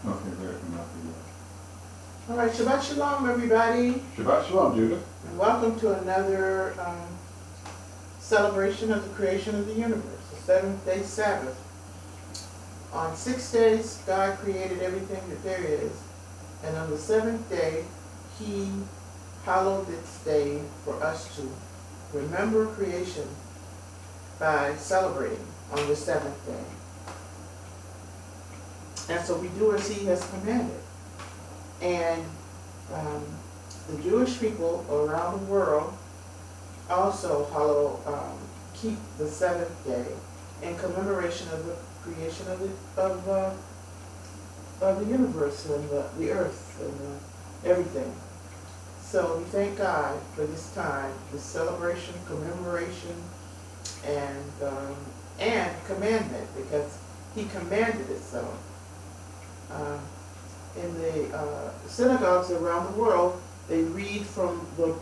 Okay, very familiar. All right, Shabbat Shalom, everybody. Shabbat Shalom, Judith. And welcome to another celebration of the creation of the universe, the seventh-day Sabbath. On 6 days, God created everything that there is. And on the seventh day, He hallowed this day for us to remember creation by celebrating on the seventh day. And so we do as He has commanded. And the Jewish people around the world also keep the seventh day in commemoration of the creation of the universe and the earth and everything. So we thank God for this time, this celebration, commemoration, and commandment, because He commanded it so. In the synagogues around the world, they read from the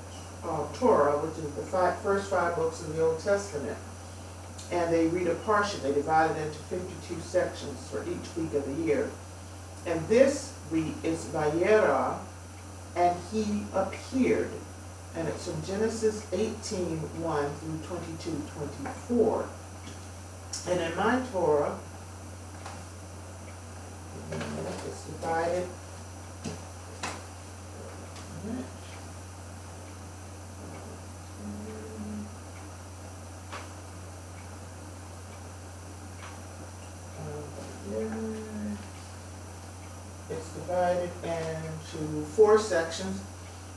Torah, which is the first 5 books of the Old Testament. And they read a Parshah. They divide it into 52 sections for each week of the year. And this week is Vayera, and He appeared. And it's from Genesis 18:1 through 22:24. And in my Torah, it's divided. It's divided into 4 sections.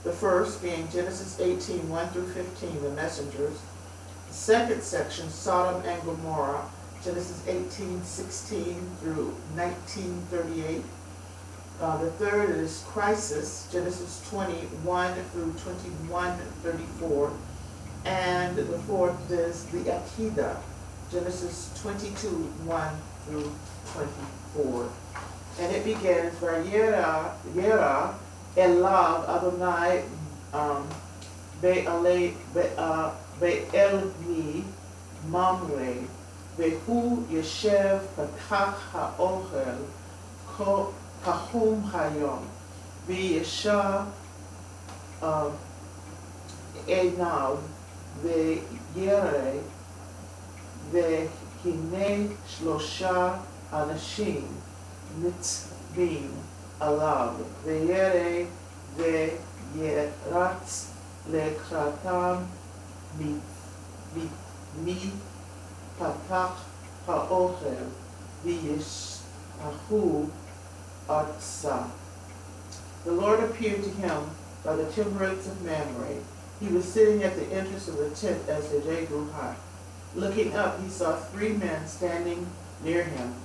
The first being Genesis 18:1 through 15, the messengers. The second section, Sodom and Gomorrah, Genesis 18:16 through 19:38. The third is Crisis, Genesis 21 through 21:34. And the fourth is the Akedah, Genesis 22:1 through 24. And it begins, Vayera Elav Adonai Be'elmi Mamre Vehu Yeshev Patach HaOchel Kahum Hayom V'yesha Einav V'yere V'hine Shlosha Anashim Mitzvim Alav V'yere V'yeratz Lekratam Mi Patach HaOchel V'yeshahu Atsa. The Lord appeared to him by the terebinths of Mamre. He was sitting at the entrance of the tent as the day grew hot. Looking up, he saw 3 men standing near him.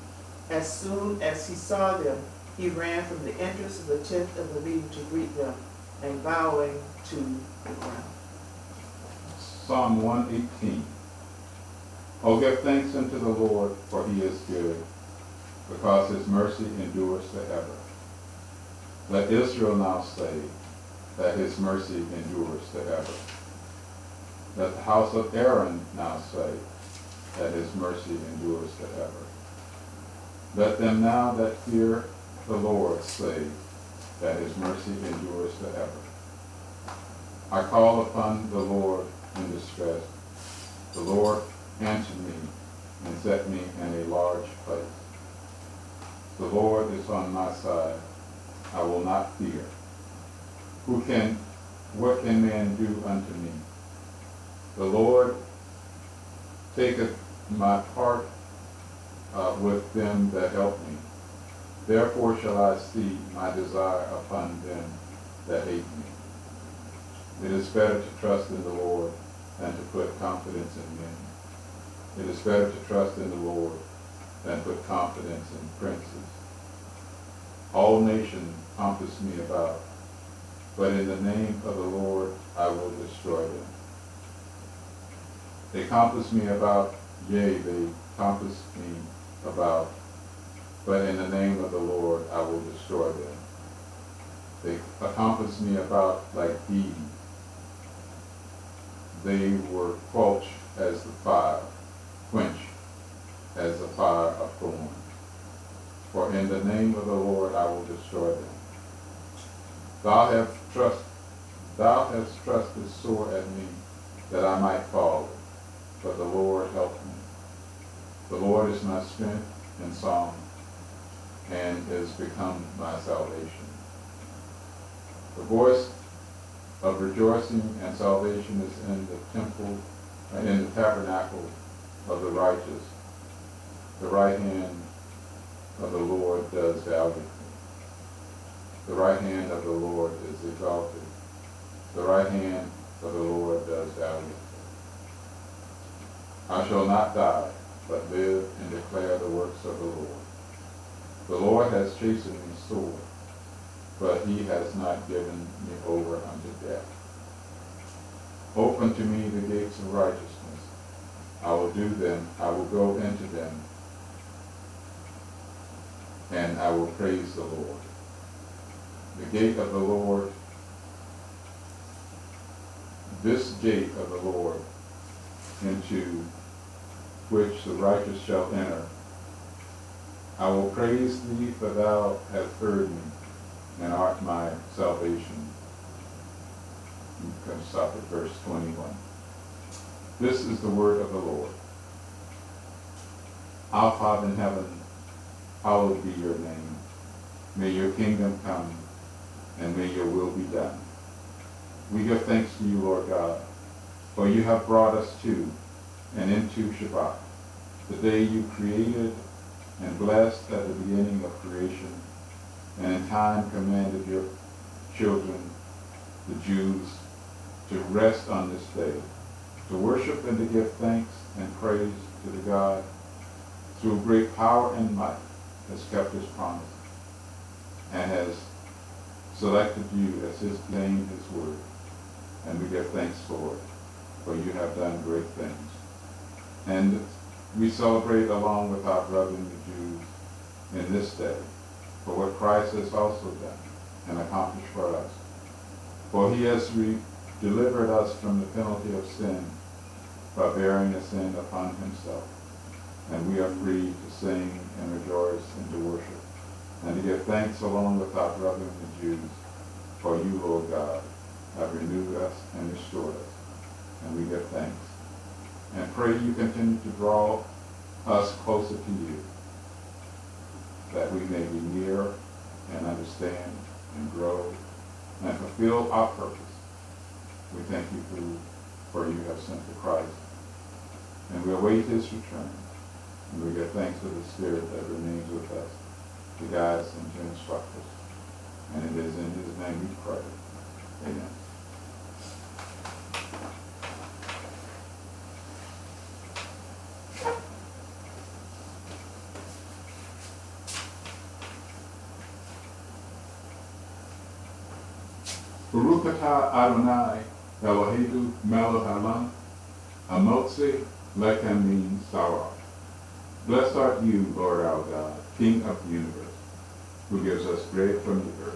As soon as he saw them, he ran from the entrance of the tent of the meeting to greet them, and bowing to the ground. Psalm 118. Oh, give thanks unto the Lord, for He is good, because His mercy endures forever. Let Israel now say that His mercy endures forever. Let the house of Aaron now say that His mercy endures forever. Let them now that fear the Lord say that His mercy endures forever. I call upon the Lord in distress. The Lord answered me and set me in a large place. The Lord is on my side. I will not fear. What can man do unto me? The Lord taketh my part with them that help me. Therefore shall I see my desire upon them that hate me. It is better to trust in the Lord than to put confidence in men. It is better to trust in the Lord than put confidence in princes. All nations compass me about, but in the name of the Lord I will destroy them. They compass me about, yea, they compass me about, but in the name of the Lord I will destroy them. They compass me about like bees. They were quenched as the fire of thorns. for in the name of the Lord I will destroy them. Thou hast trusted sore at me, that I might fall, but the Lord helped me. The Lord is my strength and song, and is become my salvation. The voice of rejoicing and salvation is in the temple, in the tabernacle of the righteous. The right hand of the Lord does valiantly. The right hand of the Lord is exalted. The right hand of the Lord does valiantly. I shall not die, but live and declare the works of the Lord. The Lord has chastened me sore, but he has not given me over unto death. Open to me the gates of righteousness. I will do them, I will go into them, and I will praise the Lord. The gate of the Lord, this gate of the Lord, into which the righteous shall enter. I will praise thee, for thou hast heard me, and art my salvation. You can stop at verse 21. This is the word of the Lord. Our Father in heaven, hallowed be your name. May your kingdom come, and may your will be done. We give thanks to you, Lord God, for you have brought us to and into Shabbat, the day you created and blessed at the beginning of creation, and in time commanded your children, the Jews, to rest on this day, to worship and to give thanks and praise to the God through great power and might has kept his promise and has selected you as his name, his word. And we give thanks for it, for you have done great things. And we celebrate along with our brethren the Jews in this day for what Christ has also done and accomplished for us. For he has delivered us from the penalty of sin by bearing the sin upon himself. And we are free to sing and rejoice and to worship and to give thanks along with our brethren the Jews. For you, Lord God, have renewed us and restored us. And we give thanks. And pray you continue to draw us closer to you, that we may be near and understand and grow and fulfill our purpose. We thank you for you have sent the Christ. And we await his return. And we give thanks for the Spirit that remains with us to guide us and to instruct us. And it is in his name we pray. Amen. Baruch atah Adonai Eloheinu melech haolam hamotzi lechem min sarah. Blessed art you, Lord our God, King of the universe, who gives us bread from the earth.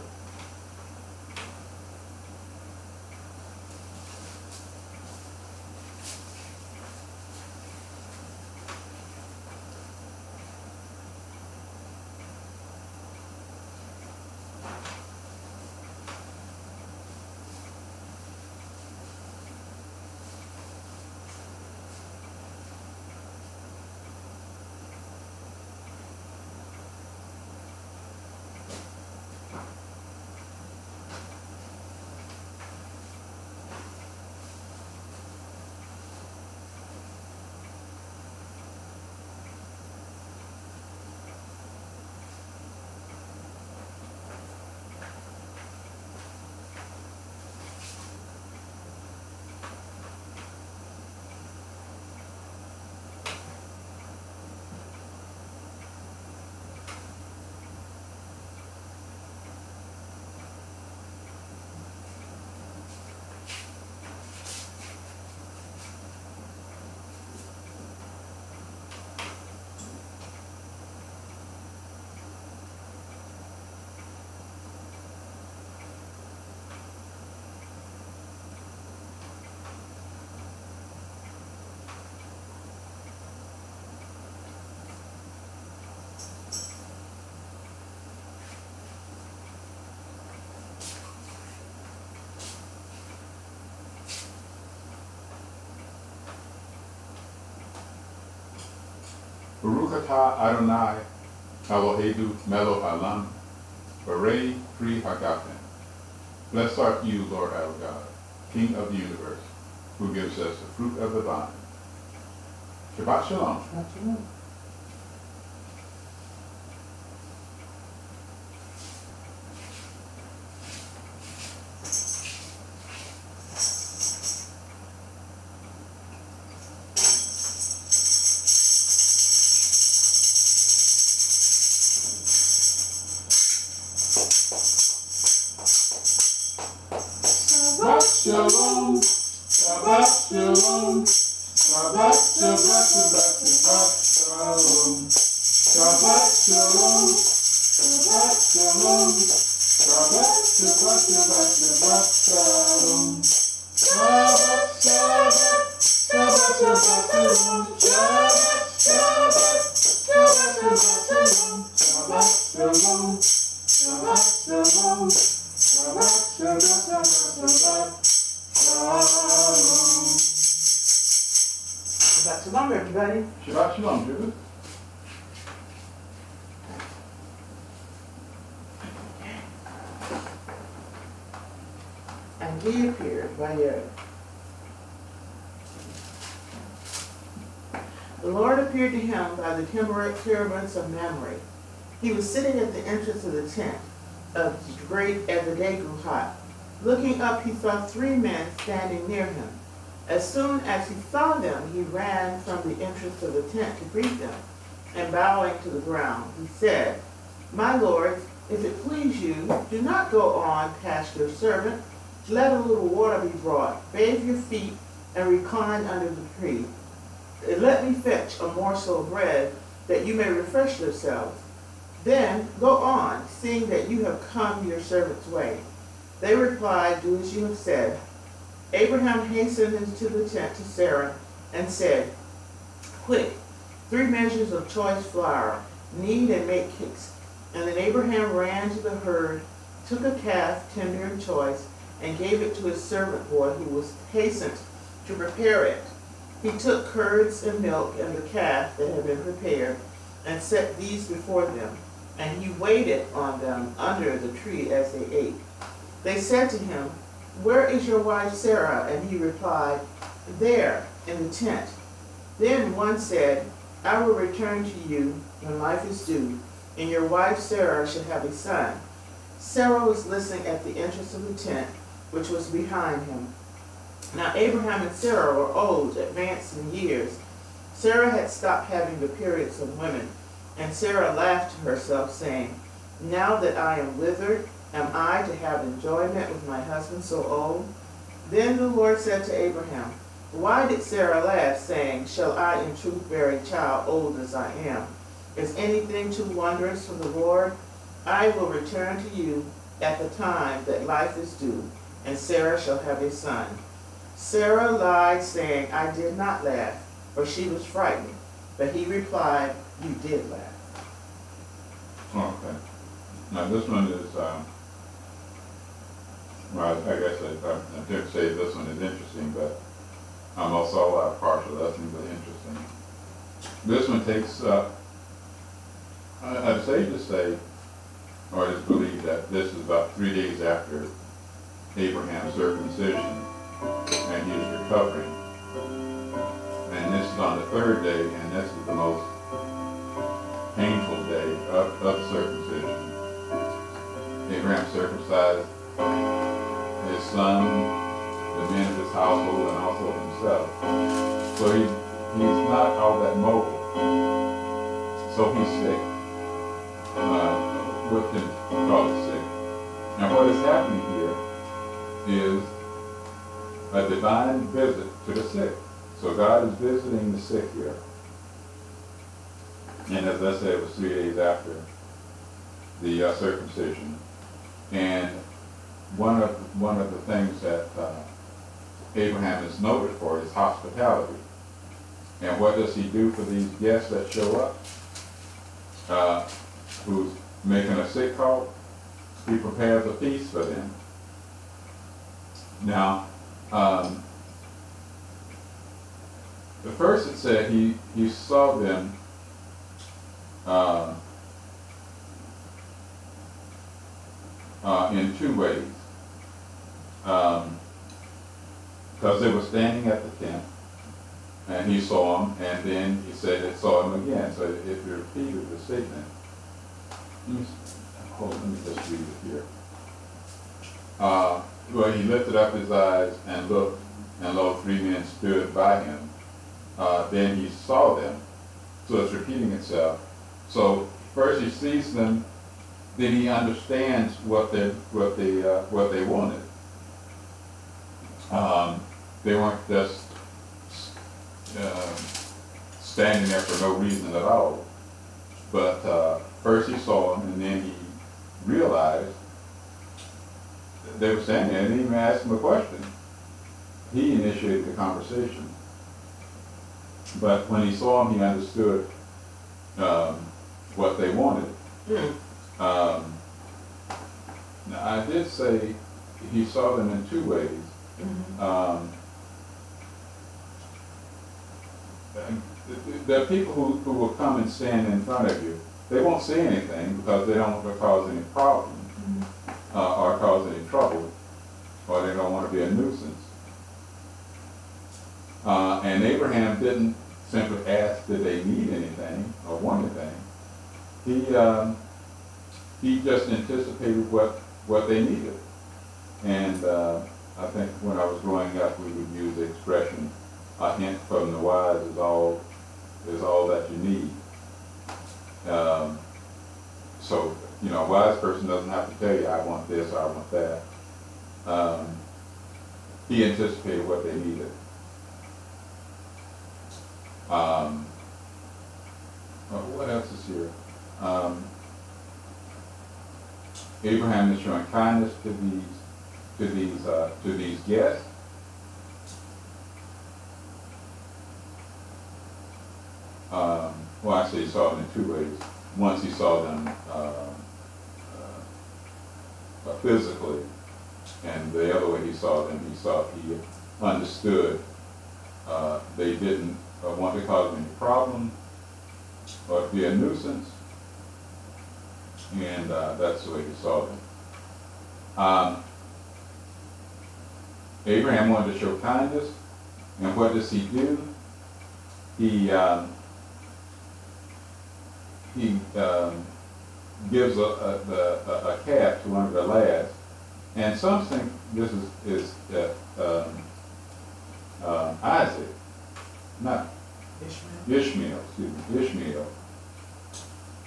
Baruch atah Adonai Eloheinu melech haolam, Barei pri hagafen. Blessed art you, Lord our God, King of the universe, who gives us the fruit of the vine. Shabbat shalom. Shabbat shalom. Shalom, Shabbat shalom, Shabbat, Shabbat, Shabbat, Shabbat, shalom, Shabbat shalom, Shabbat shalom, Shabbat, Shabbat, Shabbat, Shabbat, Shabbat, Shabbat, shalom, Shabbat, Shabbat, Shabbat, shalom, Shabbat shalom, Shabbat, Shabbat, Shabbat, Shabbat, Shabbat shalom, everybody. Shabbat shalom, Judith. And he appeared, Vayera. The Lord appeared to him by the pyramids of Mamre. He was sitting at the entrance of the tent of the great as the day grew hot. Looking up, he saw 3 men standing near him. As soon as he saw them, he ran from the entrance of the tent to greet them, and bowing to the ground, he said, "My lords, if it please you, do not go on past your servant. Let a little water be brought, bathe your feet, and recline under the tree. Let me fetch a morsel of bread, that you may refresh yourselves. Then go on, seeing that you have come your servant's way." They replied, "Do as you have said." Abraham hastened into the tent to Sarah and said, "Quick, 3 measures of choice flour, knead and make cakes." And then Abraham ran to the herd, took a calf, tender and choice, and gave it to his servant boy, who was hastened to prepare it. He took curds and milk and the calf that had been prepared, and set these before them, and he waited on them under the tree as they ate. They said to him, "Where is your wife Sarah?" And he replied, "There, in the tent." Then one said, "I will return to you when life is due, and your wife Sarah shall have a son." Sarah was listening at the entrance of the tent, which was behind him. Now Abraham and Sarah were old, advanced in years. Sarah had stopped having the periods of women, and Sarah laughed to herself, saying, "Now that I am withered, am I to have enjoyment with my husband so old?" Then the Lord said to Abraham, "Why did Sarah laugh, saying, Shall I in truth bear a child old as I am? Is anything too wondrous for the Lord? I will return to you at the time that life is due, and Sarah shall have a son." Sarah lied, saying, "I did not laugh," for she was frightened. But he replied, "You did laugh." Okay. Now this one is, well, I guess I didn't say this one is interesting, but also Torah Parshah, that's really interesting. This one takes, I'd say to say, or it's believed that this is about 3 days after Abraham's circumcision, and he is recovering. And this is on the 3rd day, and this is the most painful day of circumcision. Abraham circumcised his son, the men of his household, and also himself. So he's not all that mobile. So he's sick. What can call it sick? Now what is happening here is a divine visit to the sick. So God is visiting the sick here. And as I said, it was 3 days after the circumcision. And one of the things that Abraham is noted for is hospitality. And what does he do for these guests that show up? Who's making a sick call? He prepares a feast for them. Now, the first it said he saw them uh, in two ways. Because they were standing at the tent, and he saw him, and then he said it saw him again. So if you repeated the statement, let me just read it here. Well, he lifted up his eyes and looked, and lo, 3 men stood by him. Then he saw them. So it's repeating itself. So first he sees them, then he understands what they wanted. They weren't just standing there for no reason at all. But first he saw them, and then he realized that they were standing there, and didn't even ask him a question. He initiated the conversation. But when he saw them, he understood what they wanted. Now, I did say he saw them in two ways. The people who will come and stand in front of you, they won't say anything because they don't want to cause any problem or cause any trouble, or they don't want to be a nuisance. And Abraham didn't simply ask, did they need anything or want anything. He just anticipated what they needed. And I think when I was growing up, we would use the expression, a hint from the wise is all that you need. So, you know, a wise person doesn't have to tell you, I want this, I want that. He anticipated what they needed. What else is here? Abraham is showing kindness to these guests. Well, actually, he saw them in two ways. Once he saw them physically, and the other way he saw them, he understood they didn't want to cause any problem or be a nuisance, and that's the way he saw them. Abraham wanted to show kindness, and what does he do? He gives a calf to one of the lads, and some think this is Isaac, not Ishmael.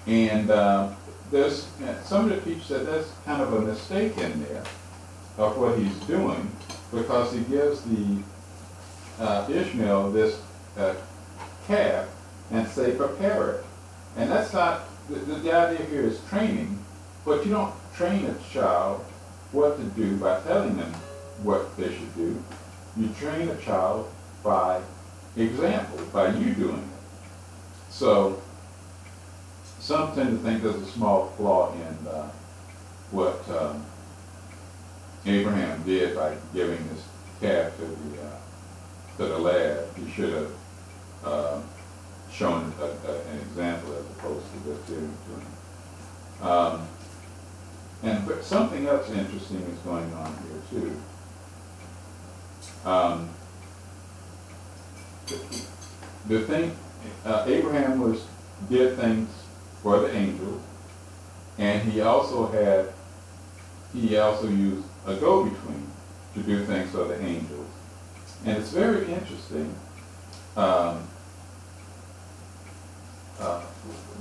And there's somebody teaches that there's kind of a mistake in there of what he's doing, because he gives the Ishmael this calf and say, prepare it. And that's not, the idea here is training, but you don't train a child what to do by telling them what they should do. You train a child by example, by you doing it. So some tend to think there's a small flaw in what Abraham did by giving this calf to the lad. He should have shown an example as opposed to just giving it to him. But something else interesting is going on here too. The thing, Abraham did things for the angels, and he also used a go-between to do things for the angels. And it's very interesting.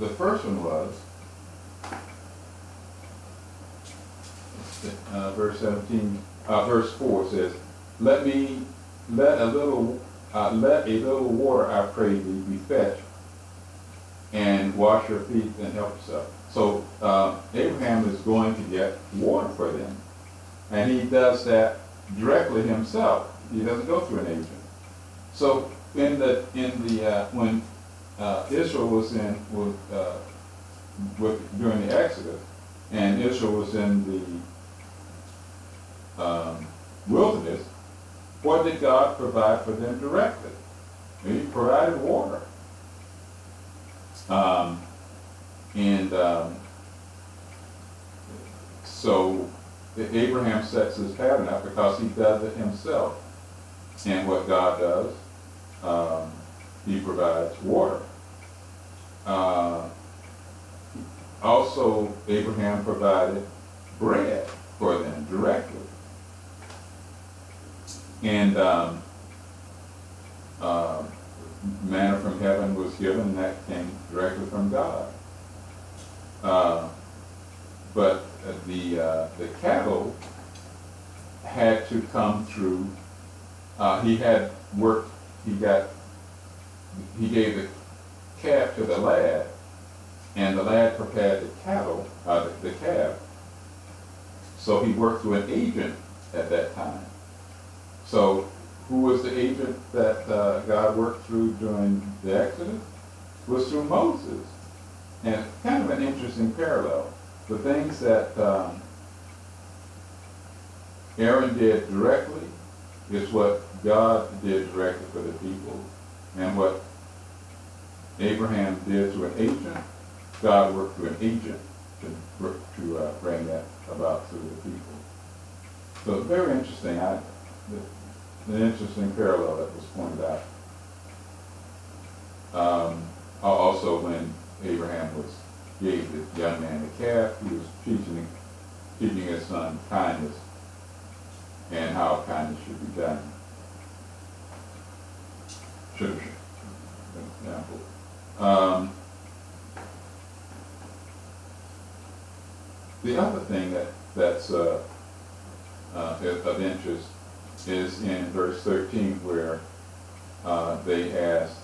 The first one was verse 17. Verse 4 says, "Let a little water, I pray thee, be fetched, and wash your feet and help yourself." So Abraham is going to get water for them, and he does that directly himself. He doesn't go through an agent. So when Israel was during the Exodus, and Israel was in the wilderness, what did God provide for them directly? He provided water. And so Abraham sets his pattern up because he does it himself. And what God does, he provides water. Also, Abraham provided bread for them directly. And manna from heaven was given, and that came directly from God. But the cattle had to come through. He had worked. He gave the calf to the lad, and the lad prepared the cattle, the calf. So he worked through an agent at that time. So who was the agent that God worked through during the Exodus? It was through Moses. And kind of an interesting parallel. The things that Aaron did directly is what God did directly for the people. And what Abraham did through an agent, God worked through an agent to bring that about through the people. So it's very interesting. An interesting parallel that was pointed out. Also, when Abraham gave the young man the calf, he was teaching his son kindness and how kindness should be done. Should be, for example. The other thing that's of interest is in verse 13, where they asked,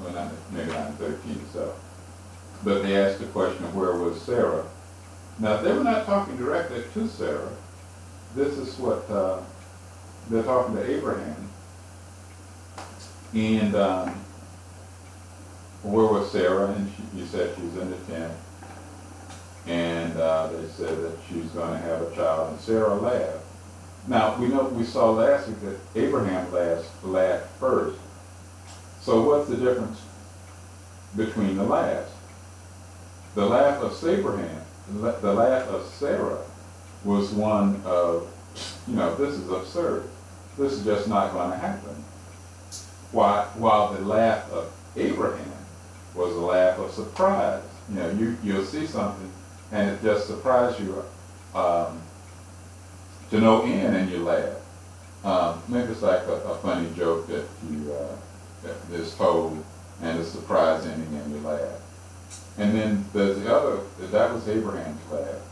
well, maybe not in 13 itself, but they asked the question of where was Sarah. Now, they were not talking directly to Sarah. This is what they're talking to Abraham. And where was Sarah? And you said she's in the tent. And they said that she's going to have a child, and Sarah laughed. Now, we saw last week that Abraham laughed first. So what's the difference between the laughs? The laugh of Abraham, the laugh of Sarah was one of, this is absurd. This is just not going to happen. While the laugh of Abraham was a laugh of surprise. You'll see something and it just surprised you to no end, and you laugh. Maybe it's like a funny joke that that is told, and a surprise ending, and you laugh. And then there's the other, that was Abraham's laugh,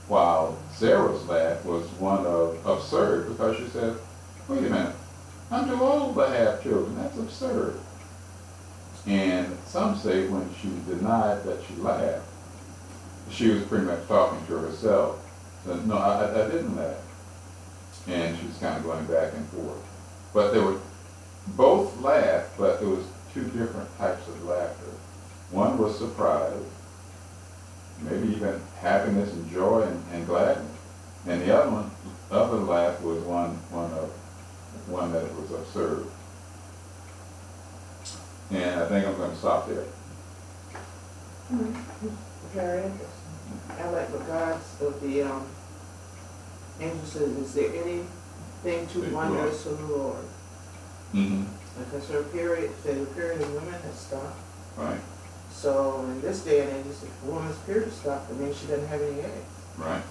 while Sarah's laugh was one of absurd, because she said, wait a minute, I'm too old to have children. That's absurd. And some say when she denied that she laughed, she was pretty much talking to herself. Said, no, I didn't laugh. And she was kind of going back and forth. But they were both laughed, but there was two different types of laughter. One was surprise, maybe even happiness and joy and gladness. And the other laugh was one that was absurd. And I think I'm going to stop there. Very interesting. I like what the angel says, is there anything too wondrous to the Lord? Mm-hmm. Because the period of women has stopped. Right. So in this day and age, if a woman's period stopped, it means she doesn't have any eggs. Right.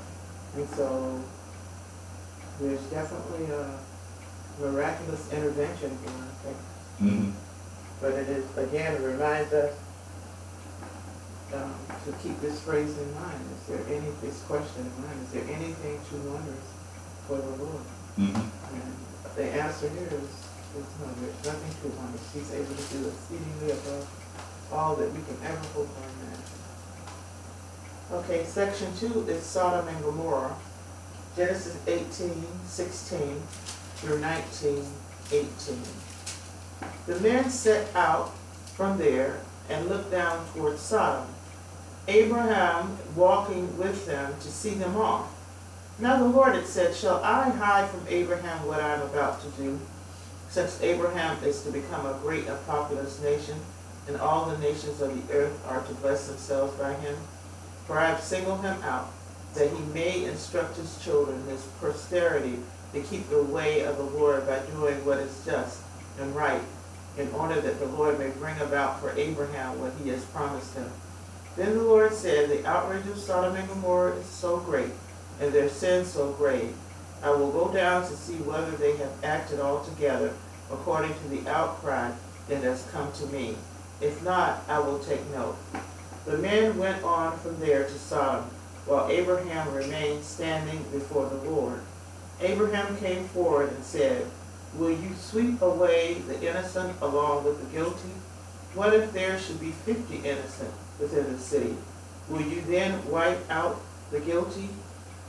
And so there's definitely a miraculous intervention here, I think. Mm-hmm. But it is, again, it reminds us to keep this phrase in mind. This question in mind, is there anything too wondrous for the Lord? Mm-hmm. And the answer here is no, there's nothing too wondrous. He's able to do exceedingly above all that we can ever hope or imagine. Okay, section 2 is Sodom and Gomorrah. Genesis 18:16 through 19:18. The men set out from there and looked down toward Sodom, Abraham walking with them to see them off. Now the Lord had said, shall I hide from Abraham what I am about to do? Since Abraham is to become a great and populous nation, and all the nations of the earth are to bless themselves by him? For I have singled him out, that he may instruct his children, his posterity, to keep the way of the Lord by doing what is just and right, in order that the Lord may bring about for Abraham what he has promised him. Then the Lord said, the outrage of Sodom and Gomorrah is so great, and their sin so grave. I will go down to see whether they have acted altogether according to the outcry that has come to me. If not, I will take note. The men went on from there to Sodom, while Abraham remained standing before the Lord. Abraham came forward and said, will you sweep away the innocent along with the guilty? What if there should be 50 innocent within the city? Will you then wipe out the guilty?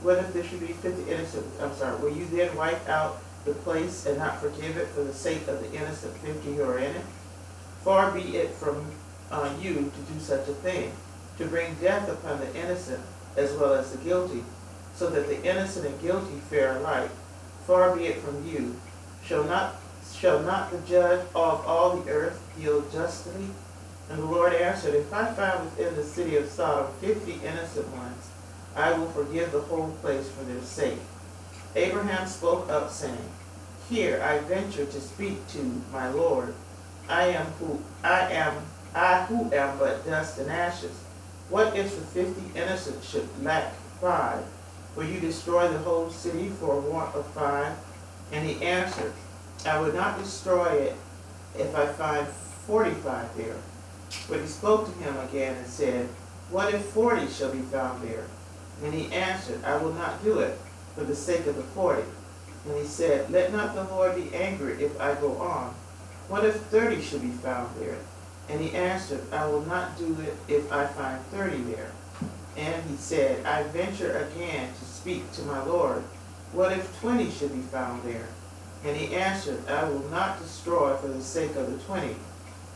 What if there should be 50 innocent, will you then wipe out the place and not forgive it for the sake of the innocent 50 who are in it? Far be it from you to do such a thing, to bring death upon the innocent as well as the guilty, so that the innocent and guilty fare alike. Far be it from you. Shall not the judge of all the earth deal justly? And the Lord answered, if I find within the city of Sodom 50 innocent ones, I will forgive the whole place for their sake. Abraham spoke up, saying, here I venture to speak to my Lord. I who am but dust and ashes. What if the 50 innocent should lack 5? Will you destroy the whole city for want of 5? And he answered, I would not destroy it if I find 45 there. But he spoke to him again and said, what if 40 shall be found there? And he answered, I will not do it for the sake of the 40. And he said, let not the Lord be angry if I go on. What if 30 should be found there? And he answered, I will not do it if I find 30 there. And he said, I venture again to speak to my Lord. What if 20 should be found there? And he answered, I will not destroy for the sake of the 20.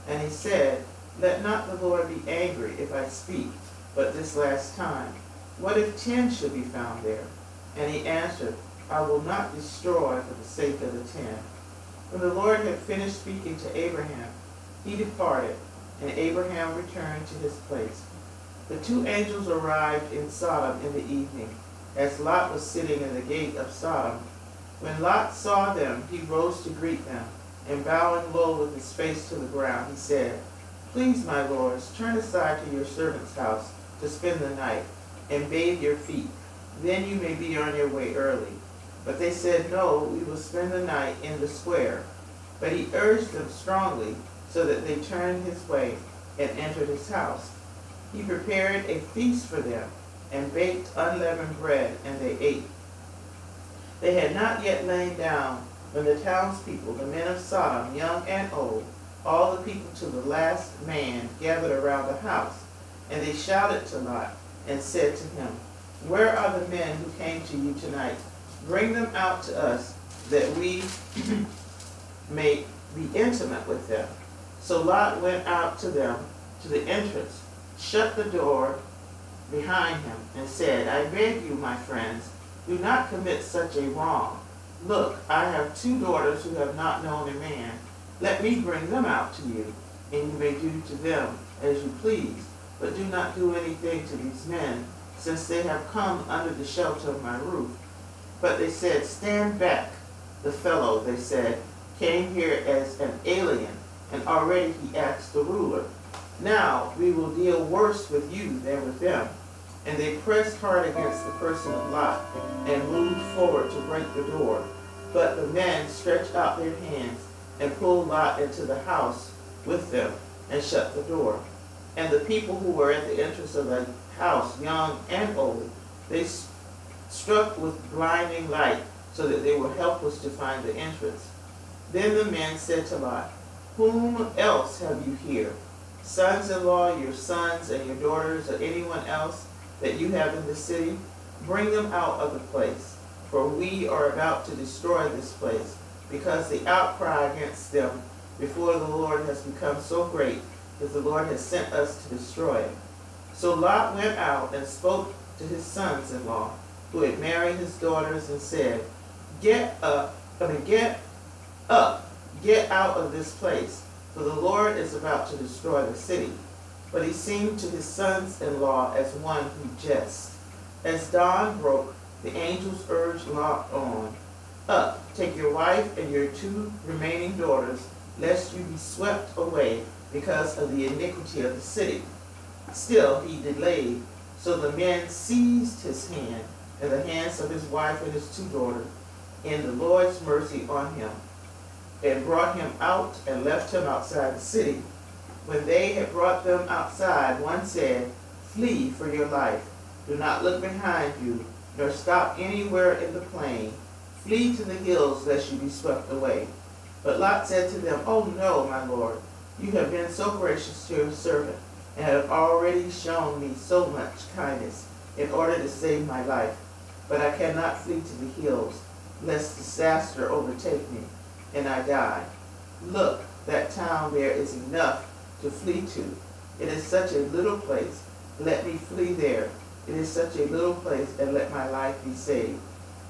And he said, let not the Lord be angry if I speak, but this last time. What if 10 should be found there? And he answered, I will not destroy for the sake of the 10. When the Lord had finished speaking to Abraham, he departed, and Abraham returned to his place. The 2 angels arrived in Sodom in the evening, as Lot was sitting in the gate of Sodom. When Lot saw them, he rose to greet them, and bowing low with his face to the ground, he said, please, my lords, turn aside to your servant's house to spend the night, and bathe your feet. Then you may be on your way early. But they said, no, we will spend the night in the square. But he urged them strongly, so that they turned his way and entered his house. He prepared a feast for them, and baked unleavened bread, and they ate. They had not yet lain down when the townspeople, the men of Sodom, young and old, all the people to the last man, gathered around the house. And they shouted to Lot, and said to him, where are the men who came to you tonight? Bring them out to us, that we may be intimate with them. So Lot went out to them to the entrance, shut the door behind him, and said, I beg you, my friends, do not commit such a wrong. Look, I have 2 daughters who have not known a man. Let me bring them out to you, and you may do to them as you please. But do not do anything to these men, since they have come under the shelter of my roof. But they said, stand back. The fellow, they said, came here as an alien, and already he acts the ruler. Now we will deal worse with you than with them. And they pressed hard against the person of Lot, and moved forward to break the door. But the men stretched out their hands, and pulled Lot into the house with them, and shut the door. And the people who were at the entrance of the house, young and old, they struck with blinding light, so that they were helpless to find the entrance. Then the men said to Lot, whom else have you here? Sons-in-law, your sons and your daughters, or anyone else that you have in the city? Bring them out of the place, for we are about to destroy this place, because the outcry against them before the Lord has become so great that the Lord has sent us to destroy it. So Lot went out and spoke to his sons-in-law, who had married his daughters, and said, get out of this place, for the Lord is about to destroy the city. But he seemed to his sons-in-law as one who jests. As dawn broke, the angels urged Lot on, "Up, take your wife and your 2 remaining daughters, lest you be swept away because of the iniquity of the city." Still he delayed, so the men seized his hand and the hands of his wife and his 2 daughters in the Lord's mercy on him, and brought him out and left him outside the city. When they had brought them outside, one said, "Flee for your life. Do not look behind you, nor stop anywhere in the plain. Flee to the hills, lest you be swept away." But Lot said to them, "Oh no, my lord, you have been so gracious to your servant, and have already shown me so much kindness in order to save my life. But I cannot flee to the hills, lest disaster overtake me, and I die. Look, that town there is enough to flee to. It is such a little place, let me flee there. It is such a little place, and let my life be saved."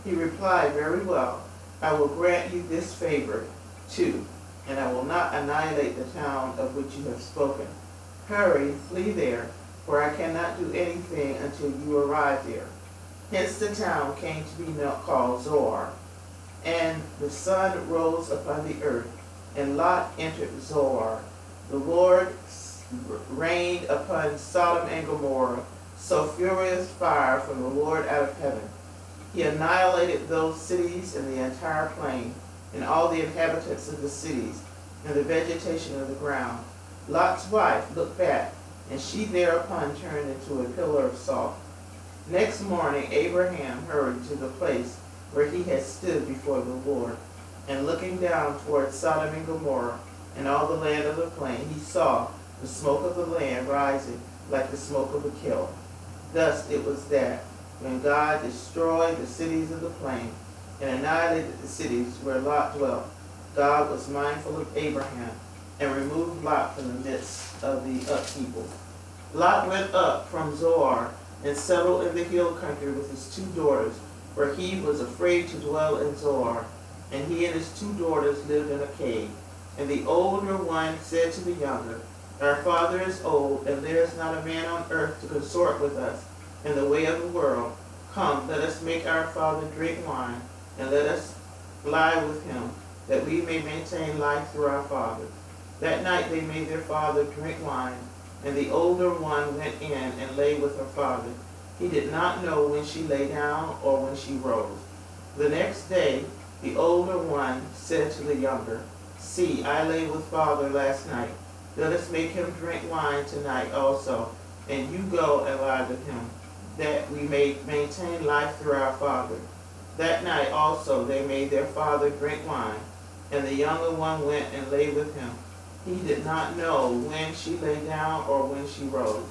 He replied, "Very well, I will grant you this favor too, and I will not annihilate the town of which you have spoken. Hurry, flee there, for I cannot do anything until you arrive there." Hence the town came to be called Zoar. And the sun rose upon the earth, and Lot entered Zoar. The Lord rained upon Sodom and Gomorrah so furious fire from the Lord out of heaven. He annihilated those cities and the entire plain, and all the inhabitants of the cities, and the vegetation of the ground. Lot's wife looked back, and she thereupon turned into a pillar of salt. Next morning Abraham hurried to the place where he had stood before the Lord, and looking down toward Sodom and Gomorrah and all the land of the plain, he saw the smoke of the land rising like the smoke of a kiln. Thus it was that, when God destroyed the cities of the plain and annihilated the cities where Lot dwelt, God was mindful of Abraham and removed Lot from the midst of the upheaval. Lot went up from Zoar and settled in the hill country with his 2 daughters, for he was afraid to dwell in Zoar, and he and his 2 daughters lived in a cave. And the older one said to the younger, "Our father is old, and there is not a man on earth to consort with us in the way of the world. Come, let us make our father drink wine, and let us lie with him, that we may maintain life through our father." That night they made their father drink wine, and the older one went in and lay with her father. He did not know when she lay down or when she rose. The next day the older one said to the younger, "See, I lay with father last night. Let us make him drink wine tonight also, and you go and lie with him, that we may maintain life through our father." That night also they made their father drink wine, and the younger one went and lay with him. He did not know when she lay down or when she rose.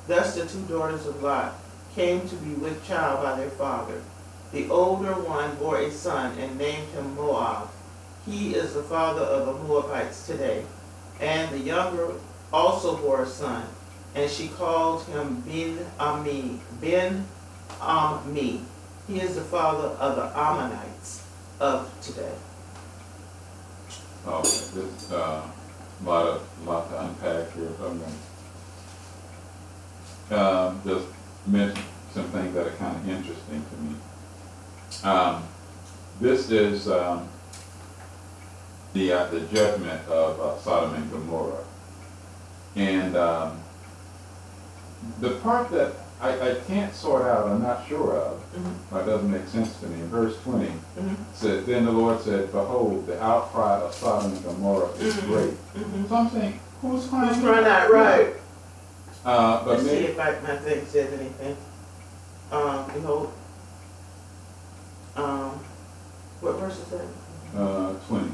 Thus the 2 daughters of Lot came to be with child by their father. The older one bore a son and named him Moab. He is the father of the Moabites today. And the younger also bore a son, and she called him Ben-Ammi. He is the father of the Ammonites of today. Okay, this lot to unpack here. I'm going to just mention some things that are kind of interesting to me. This is the judgment of Sodom and Gomorrah, and the part that I can't sort out, I'm not sure of, or it doesn't make sense to me. In verse 20, said, "Then the Lord said, Behold, the outcry of Sodom and Gomorrah is great." So I'm saying, who's crying? Who's crying out, right? But Let's maybe, see if my thing says anything. Behold. What verse is that? 20.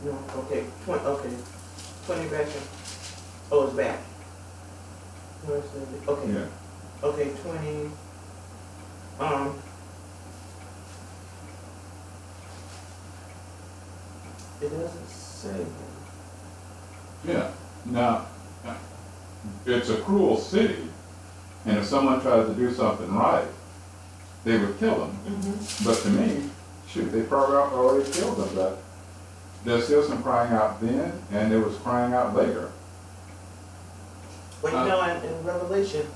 No, okay, 20, okay. 20 back in. Oh, it's back. Where is it? Okay. Yeah. Okay, 20. It doesn't say. Yeah. Now, it's a cruel city, and if someone tries to do something right, they would kill them. But to me, shoot, they probably already killed them. But there's still some crying out then, and there was crying out later. Well, you know, in Revelation,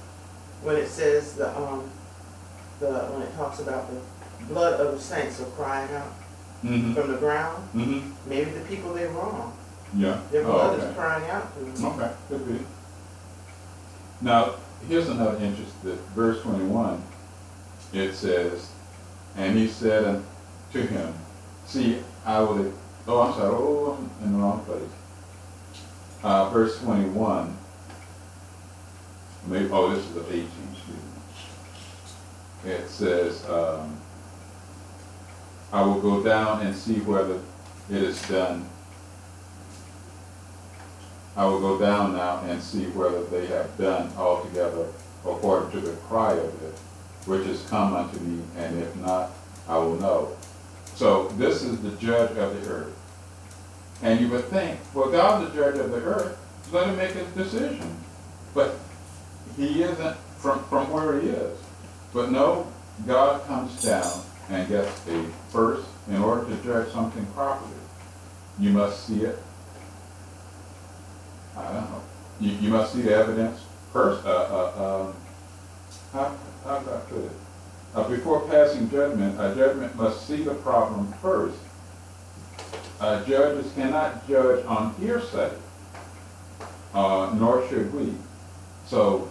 when it says when it talks about the blood of the saints are crying out from the ground, maybe the people they wrong. Yeah. Their blood is crying out to them. Okay, could be. Now, here's another interesting, verse 21, it says, and he said unto him, see, I will, I'm in the wrong place. Verse 21, maybe, this is the 18, excuse me. It says, I will go down and see whether it is done. I will go down now and see whether they have done altogether according to the cry of it, which is come unto me, and if not, I will know. So this is the judge of the earth. And you would think, well, God, the judge of the earth, is going to make his decision. But he isn't from where he is. But no, God comes down and gets first, in order to judge something properly, you must see it. I don't know. You must see the evidence first. How do I put it? Before passing judgment, a judgment must see the problem first. Judges cannot judge on hearsay, nor should we. So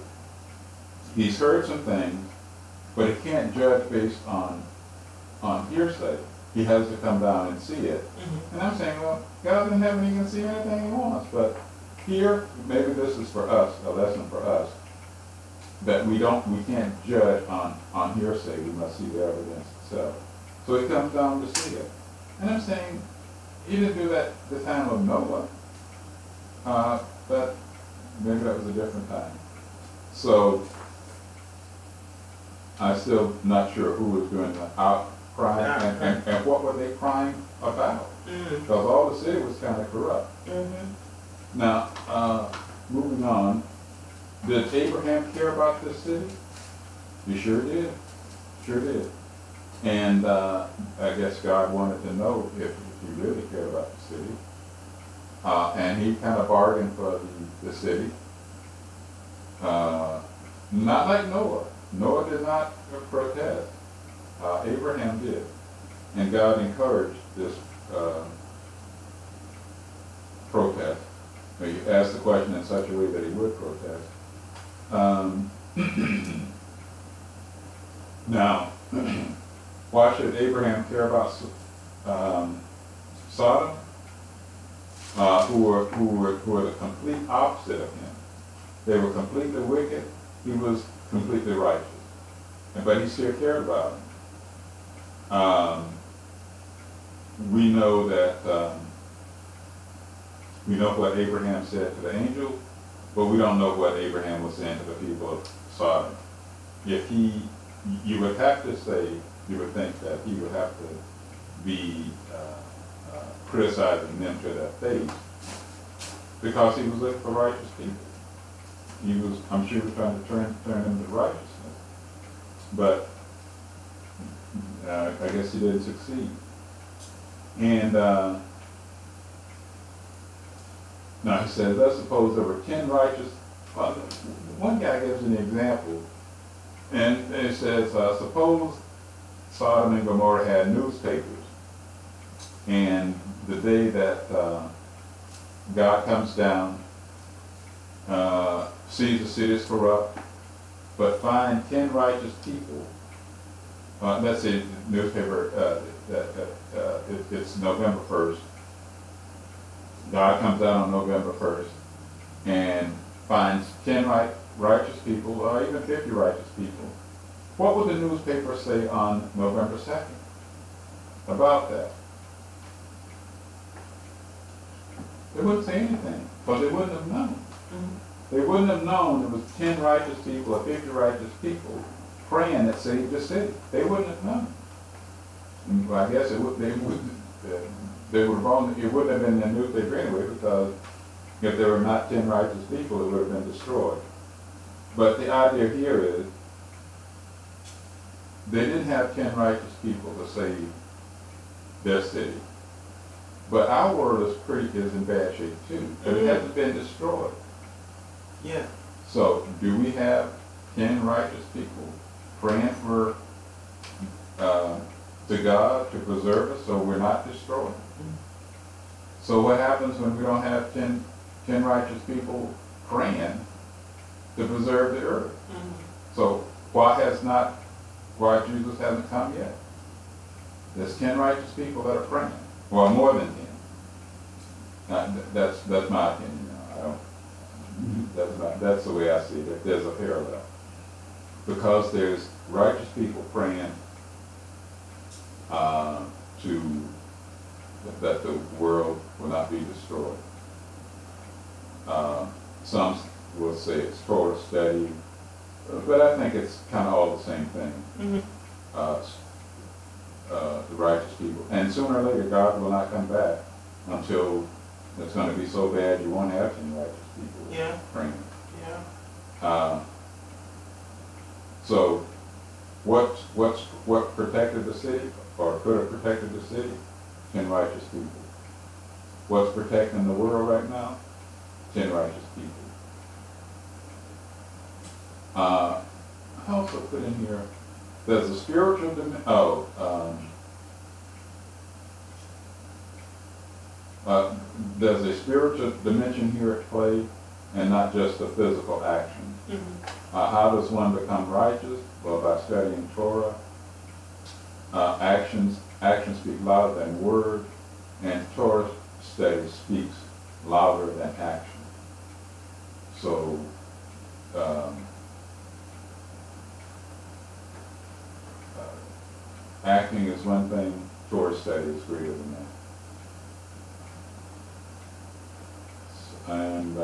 he's heard some things, but he can't judge based on hearsay. He has to come down and see it. And I'm saying, well, God in heaven, he can see anything he wants, but here, maybe this is for us, a lesson for us, that we can't judge on hearsay. We must see the evidence itself. So he comes down to see it. And I'm saying, he didn't do that at the time of Noah, but maybe that was a different time. So I'm still not sure who was doing the outcrying and what were they crying about? Because all the city was kind of corrupt. Now, moving on, did Abraham care about this city? He sure did. Sure did. And I guess God wanted to know if he really cared about the city. And he kind of bargained for the city. Not like Noah. Noah did not protest. Abraham did. And God encouraged this protest. You asked the question in such a way that he would protest. Now, why should Abraham care about Sodom? Who were the complete opposite of him. They were completely wicked. He was completely righteous. But he still cared about them. We know that we know what Abraham said to the angel, but we don't know what Abraham was saying to the people of Sodom. If you would have to say, you would think that he would have to be criticizing them to their face, because he was looking for righteous people. He was, I'm sure, trying to turn them to righteousness. But I guess he didn't succeed. And now he says, let's suppose there were 10 righteous. Well, one guy gives an example, and it says, suppose Sodom and Gomorrah had newspapers, and the day that God comes down, sees the city is corrupt, but find 10 righteous people. Let's say the newspaper, it's November 1st. God comes down on November 1st and finds 10 righteous people, or even 50 righteous people. What would the newspaper say on November 2nd about that? They wouldn't say anything, because they wouldn't have known. They wouldn't have known there was 10 righteous people or 50 righteous people praying that saved the city. They wouldn't have known. And I guess they would have only, it wouldn't have been in the newspaper anyway, because if there were not 10 righteous people, it would have been destroyed. But the idea here is, they didn't have 10 righteous people to save their city. But our world is in bad shape too, but it hasn't been destroyed. Yeah. So do we have 10 righteous people praying for to God to preserve us so we're not destroyed? So what happens when we don't have 10 righteous people praying to preserve the earth? So why Jesus hasn't come yet? There's 10 righteous people that are praying. Well, more than 10. That's my opinion. I don't. That's the way I see it. There's a parallel because there's righteous people praying that the world will not be destroyed. Some will say it's Torah study, but I think it's kind of all the same thing. The righteous people, and sooner or later God will not come back until it's going to be so bad you won't have any righteous people praying. So what protected the city, or could have protected the city? 10 righteous people. What's protecting the world right now? 10 righteous people. I also put in here, there's a spiritual dimension. There's a spiritual dimension here at play, and not just a physical action. How does one become righteous? Well, by studying Torah. Actions speak louder than words, and Torah study speaks louder than action. So, acting is one thing, Torah study is greater than that. And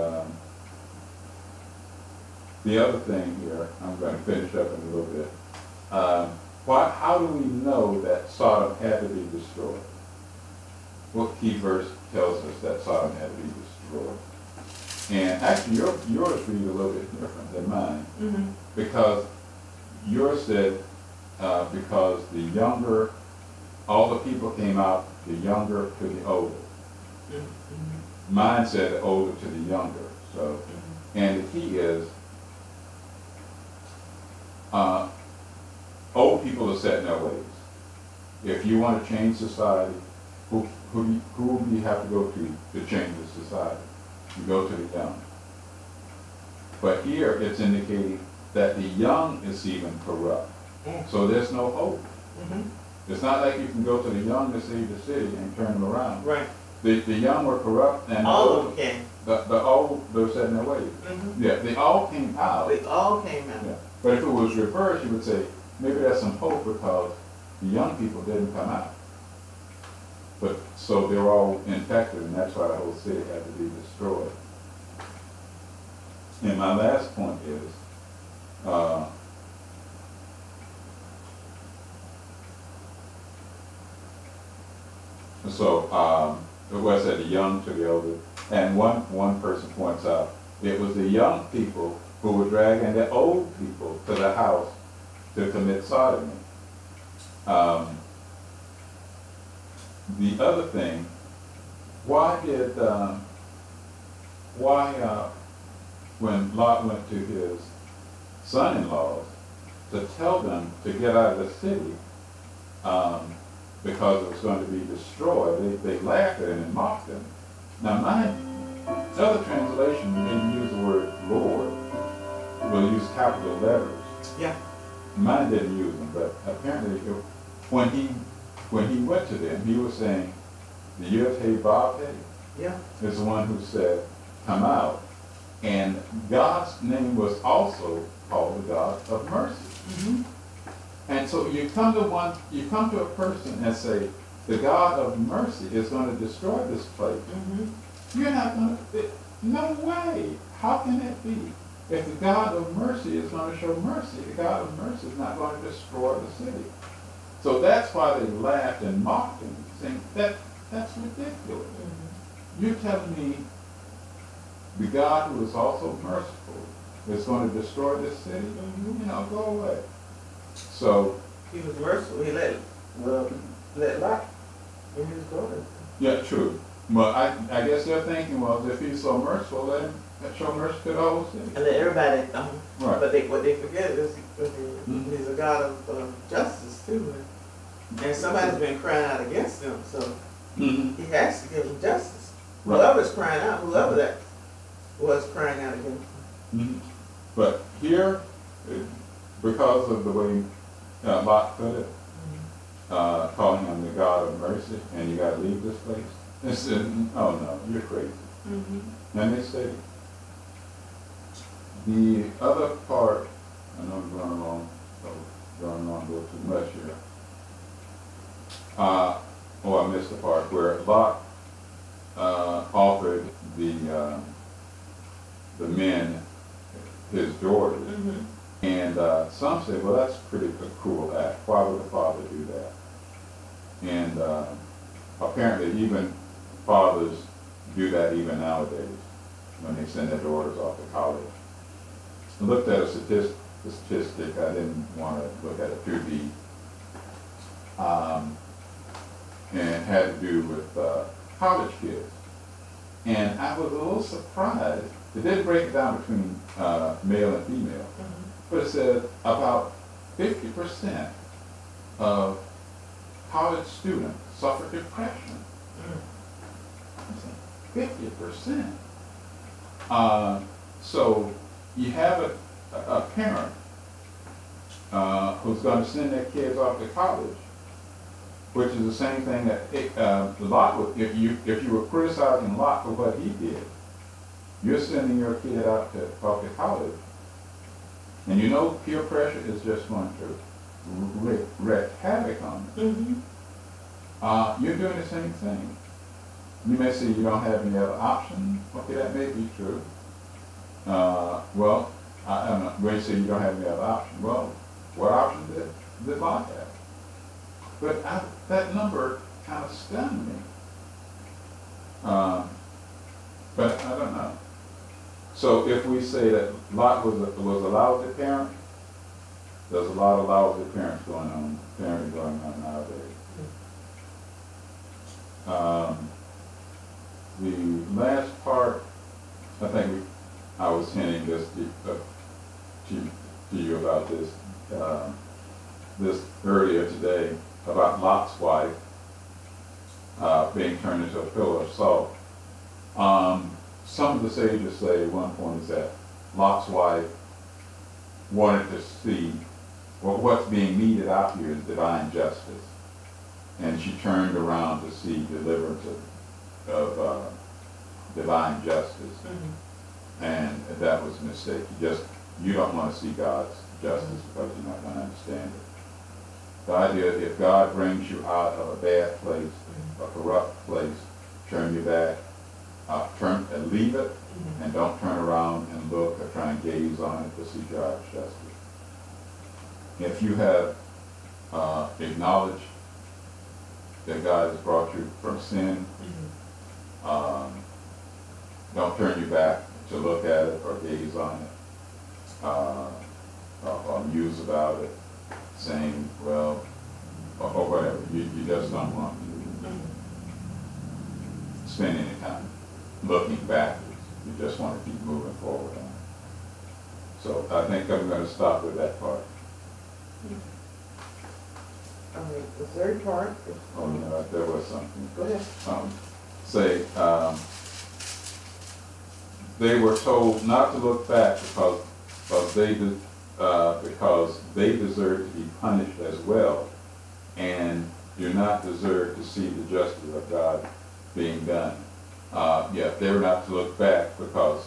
the other thing here, I'm going to finish up in a little bit. How do we know that Sodom had to be destroyed? What key verse tells us that Sodom had to be destroyed? And actually, yours read a little bit different than mine, because yours said because the younger, all the people came out, the younger to the older. Mine said the older to the younger. So, and the key is, old people are set in their ways. If you want to change society, who do you have to go to change the society? You go to the young. But here it's indicating that the young is even corrupt. So there's no hope. It's not like you can go to the young to save the city and turn them around. Right. The young were corrupt, and all of them came. The old, they're set in their ways. Yeah, they all came out. They all came out. Yeah. But if it was reversed, you would say, maybe there's some hope because the young people didn't come out. But so they were all infected, and that's why the whole city had to be destroyed. And my last point is, what I said, the young to the older, and one person points out, it was the young people who were dragging the old people to the house to commit sodomy. The other thing, when Lot went to his son-in-laws to tell them to get out of the city because it was going to be destroyed, they laughed at him and mocked him. Now other translation didn't use the word Lord, will use capital letters. Yeah. Mine didn't use them, but apparently when he went to them, he was saying, the Yud-Heh-Vav-Heh is the one who said, come out. And God's name was also called the God of mercy. And so you come to a person and say, the God of mercy is going to destroy this place. You're not going to, no way. How can that be? If the God of mercy is going to show mercy, the God of mercy is not going to destroy the city. So that's why they laughed and mocked him, saying, that's ridiculous. You're telling me the God who is also merciful is going to destroy this city? Go away. So he was merciful. He let Lot and his daughter. Yeah, true. guess they're thinking, well, if he's so merciful, let show mercy to the whole city. And then everybody, Right. but what they forget is he's a God of justice too. And somebody's been crying out against him, so he has to give them justice. Right. Whoever's crying out, whoever that was crying out against him. But here, because of the way Lot put it, calling him the God of mercy, and you got to leave this place. They said, oh no, you're crazy. And they said, the other part, I know I'm going on a little too much here. I missed the part where Lot offered the men his daughters. And some say, well, that's pretty a cruel act. Why would the father do that? And apparently even fathers do that even nowadays when they send their daughters off to college. I looked at a statistic. I didn't want to look at it too deep. And it had to do with college kids. And I was a little surprised. It didn't break it down between male and female. But it said about 50% of college students suffer depression. 50%. So you have a parent who's going to send their kids off to college, which is the same thing that Lot would, if you were criticizing Lot for what he did, you're sending your kid off to college. And you know peer pressure is just going to wreak havoc on them. You're doing the same thing. You may say you don't have any other option. Okay, that may be true. Well, I don't know. When you say you don't have any other option, well, what option did Lot have? But that number kind of stunned me. But I don't know. So if we say that Lot was a lousy parent, there's a lot of lousy parents parenting going on nowadays. The last part, I think I was hinting this to you about this earlier today, about Lot's wife being turned into a pillar of salt. Some of the sages say at one point is that Lot's wife wanted to see, well, what's being meted out here is divine justice. And she turned around to see deliverance of divine justice. And that was a mistake. You don't want to see God's justice because you're not going to understand it. The idea is if God brings you out of a bad place, a corrupt place, turn you back, turn and leave it, and don't turn around and look or try and gaze on it to see God's justice. If you have acknowledged that God has brought you from sin, don't turn you back to look at it or gaze on it, or muse about it, saying, well, or whatever. You just don't want to spend any time looking backwards. You just want to keep moving forward on it. So I think I'm going to stop with that part. All right, the third part. Oh, no, there was something. Go ahead. They were told not to look back because they deserve to be punished as well, and do not deserve to see the justice of God being done. They were not to look back because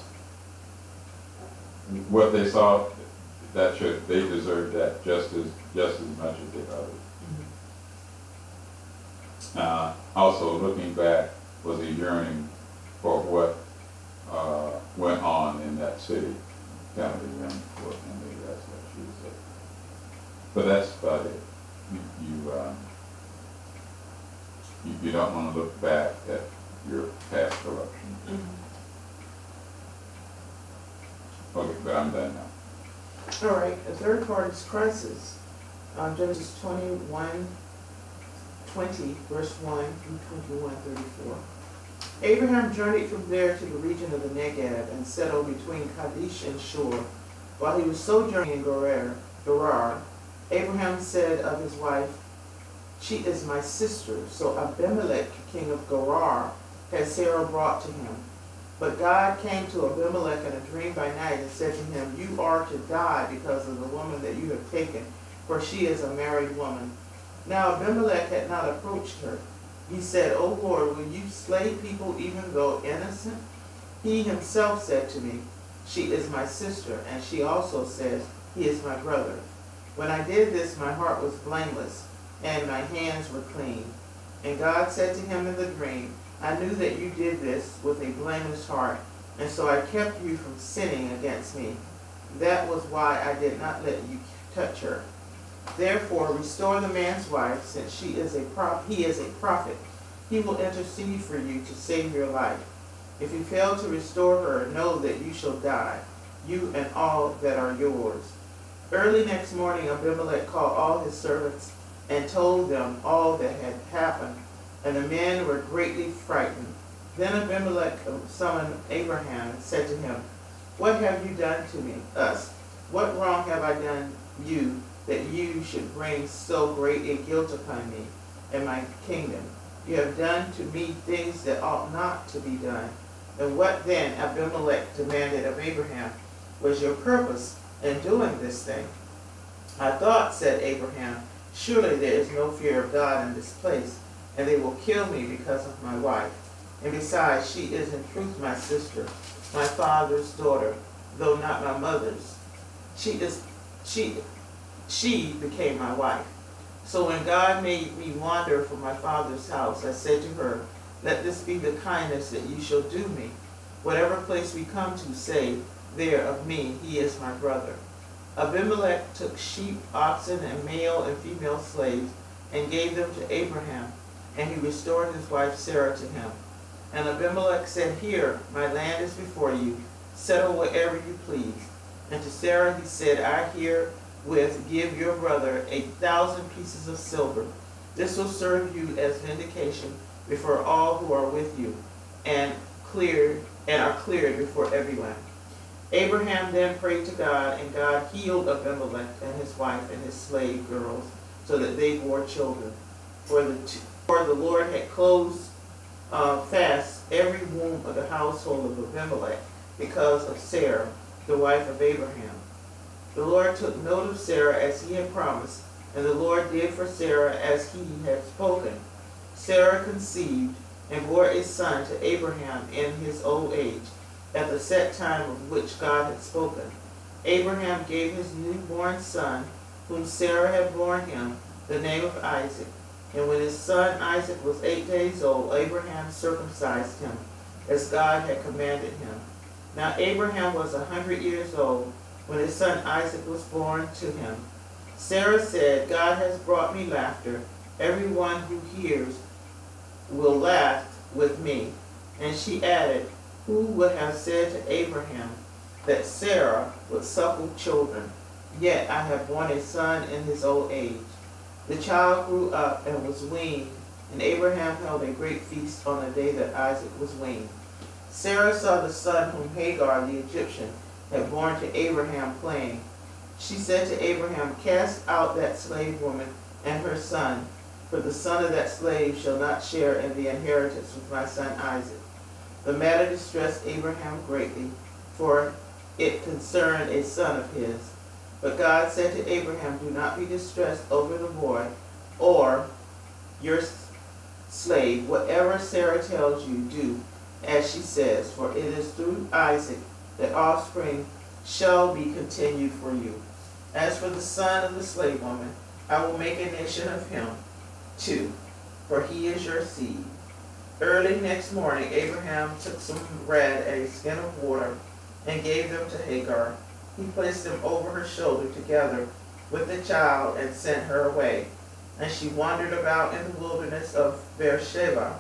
what they saw, they deserved that just as much as did others. Also, looking back was a yearning for what went on in that city. Kind of a yearning for it, and maybe that's what she would say. But that's about it. You don't want to look back at your past corruption. Okay, but I'm done now. All right, the third part is crisis. Genesis 20, verse 1 through 21:34. Abraham journeyed from there to the region of the Negev and settled between Kadesh and Shur. While he was sojourning in Gerar, Abraham said of his wife, "She is my sister." So Abimelech, king of Gerar, had Sarah brought to him. But God came to Abimelech in a dream by night and said to him, "You are to die because of the woman that you have taken, for she is a married woman." Now Abimelech had not approached her. He said, "O Lord, will you slay people even though innocent?" He himself said to me, "She is my sister," and she also says, "He is my brother." When I did this, my heart was blameless, and my hands were clean. And God said to him in the dream, "I knew that you did this with a blameless heart, and so I kept you from sinning against me. That was why I did not let you touch her. Therefore, restore the man's wife, since he is a prophet. He will intercede for you to save your life. If you fail to restore her, know that you shall die, you and all that are yours." Early next morning, Abimelech called all his servants and told them all that had happened, and the men were greatly frightened. Then Abimelech summoned Abraham and said to him, "What have you done to us? What wrong have I done you, that you should bring so great a guilt upon me and my kingdom? You have done to me things that ought not to be done." "And what then," Abimelech demanded of Abraham, "was your purpose in doing this thing?" "I thought," said Abraham, "surely there is no fear of God in this place, and they will kill me because of my wife. And besides, she is in truth my sister, my father's daughter, though not my mother's. She became my wife. So when God made me wander from my father's house, I said to her, 'Let this be the kindness that you shall do me. Whatever place we come to, say there of me, he is my brother.' Abimelech took sheep, oxen, and male and female slaves, and gave them to Abraham, and he restored his wife Sarah to him. And Abimelech said, 'Here, my land is before you. Settle wherever you please.' And to Sarah he said, 'I herewith give your brother 1,000 pieces of silver. This will serve you as vindication before all who are with you, and are cleared before everyone.' Abraham then prayed to God, and God healed Abimelech and his wife and his slave girls, so that they bore children. For the Lord had closed fast every womb of the household of Abimelech because of Sarah, the wife of Abraham. The Lord took note of Sarah as he had promised, and the Lord did for Sarah as he had spoken. Sarah conceived and bore a son to Abraham in his old age, at the set time of which God had spoken. Abraham gave his newborn son, whom Sarah had borne him, the name of Isaac. And when his son Isaac was 8 days old, Abraham circumcised him, as God had commanded him. Now Abraham was 100 years old when his son Isaac was born to him. Sarah said, "God has brought me laughter. Everyone who hears will laugh with me." And she added, "Who would have said to Abraham that Sarah would suckle children? Yet I have borne a son in his old age." The child grew up and was weaned, and Abraham held a great feast on the day that Isaac was weaned. Sarah saw the son whom Hagar the Egyptian had borne to Abraham playing. She said to Abraham, "Cast out that slave woman and her son, for the son of that slave shall not share in the inheritance with my son Isaac." The matter distressed Abraham greatly, for it concerned a son of his. But God said to Abraham, "Do not be distressed over the boy or your slave. Whatever Sarah tells you, do as she says, for it is through Isaac that offspring shall be continued for you. As for the son of the slave woman, I will make a nation of him too, for he is your seed." Early next morning, Abraham took some bread and a skin of water and gave them to Hagar. He placed them over her shoulder together with the child and sent her away. And she wandered about in the wilderness of Beersheba,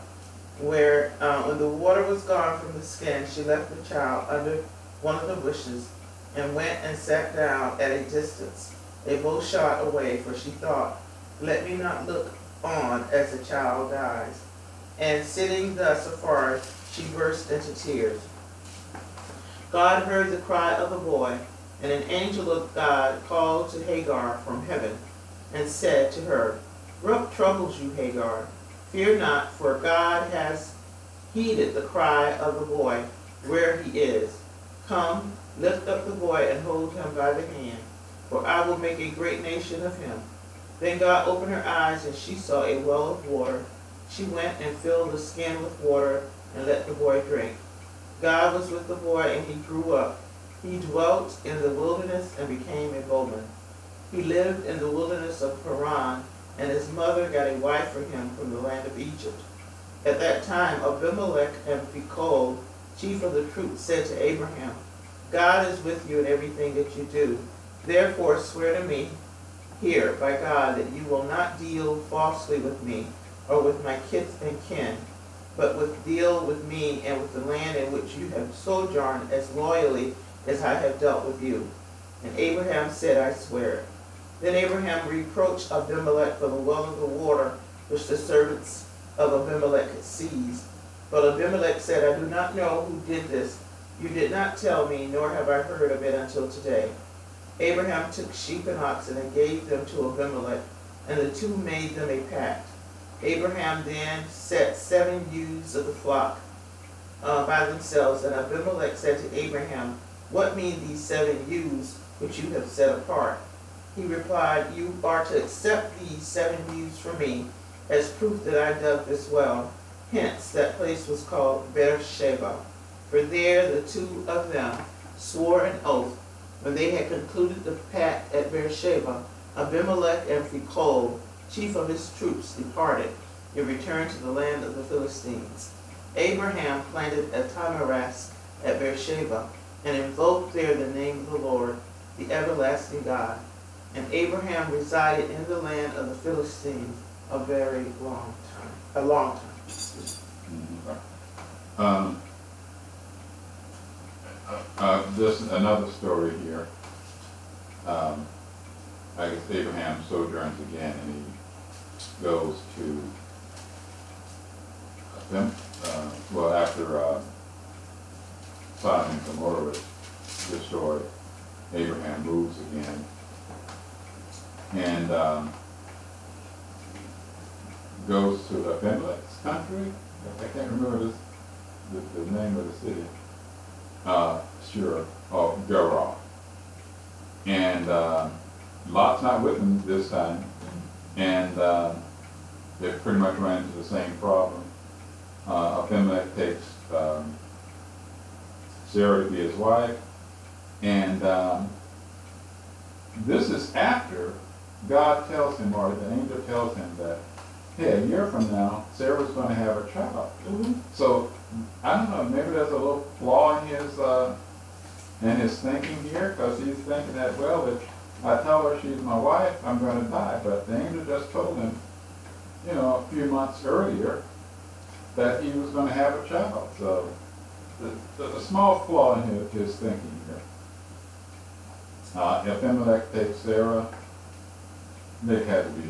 where when the water was gone from the skin, she left the child under one of the bushes and went and sat down at a distance, a bow shot away, for she thought, "Let me not look on as the child dies." And sitting thus afar, she burst into tears. God heard the cry of the boy, and an angel of God called to Hagar from heaven and said to her, "What troubles you, Hagar? Fear not, for God has heeded the cry of the boy where he is. Come, lift up the boy and hold him by the hand, for I will make a great nation of him." Then God opened her eyes, and she saw a well of water. She went and filled the skin with water and let the boy drink. God was with the boy, and he grew up. He dwelt in the wilderness and became a bowman. He lived in the wilderness of Paran, and his mother got a wife for him from the land of Egypt. At that time, Abimelech and Phicol, chief of the troops, said to Abraham, "God is with you in everything that you do. Therefore swear to me here by God that you will not deal falsely with me or with my kith and kin, but deal with me and with the land in which you have sojourned as loyally as I have dealt with you." And Abraham said, "I swear." Then Abraham reproached Abimelech for the well of the water which the servants of Abimelech had seized. But Abimelech said, "I do not know who did this. You did not tell me, nor have I heard of it until today." Abraham took sheep and oxen and gave them to Abimelech, and the two made them a pact. Abraham then set 7 ewes of the flock by themselves, and Abimelech said to Abraham, "What mean these 7 ewes which you have set apart?" He replied, "You are to accept these 7 ewes from me as proof that I dug this well." Hence that place was called Beersheba. For there the two of them swore an oath. When they had concluded the pact at Beersheba, Abimelech and Phicol, chief of his troops, departed and returned to the land of the Philistines. Abraham planted a tamarisk at Beersheba and invoked there the name of the Lord, the everlasting God. And Abraham resided in the land of the Philistines a very long time. This another story here. I guess Abraham sojourns again, and he goes to after Sodom and Gomorrah was destroyed, Abraham moves again, and goes to Abimelech's country. I can't remember the name of the city. Gerar. And Lot's not with him this time, and they pretty much ran into the same problem. Abimelech takes Sarah to be his wife, and this is after God tells him, or the angel tells him that, hey, a year from now, Sarah's going to have a child. Mm-hmm. So, I don't know, maybe there's a little flaw in his thinking here, because he's thinking that, well, if I tell her she's my wife, I'm going to die. But the angel just told him, a few months earlier, that he was going to have a child. So, there's a small flaw in his thinking here. Abimelech takes Sarah. They had to be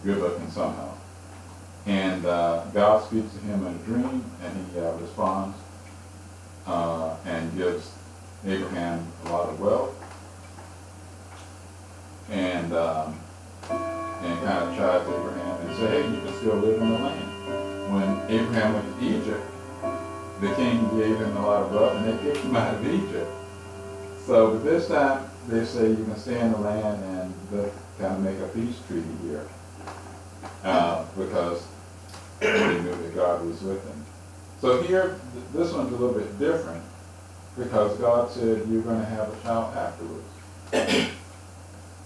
good looking somehow. And God speaks to him in a dream, and he responds and gives Abraham a lot of wealth, and kind of chides Abraham and say, hey, you can still live in the land. When Abraham went to Egypt, the king gave him a lot of wealth, and they kicked him out of Egypt. So but this time, they say you can stay in the land, and they kind of make a peace treaty here. Because they knew that God was with them. So here, this one's a little bit different, because God said you're going to have a child afterwards.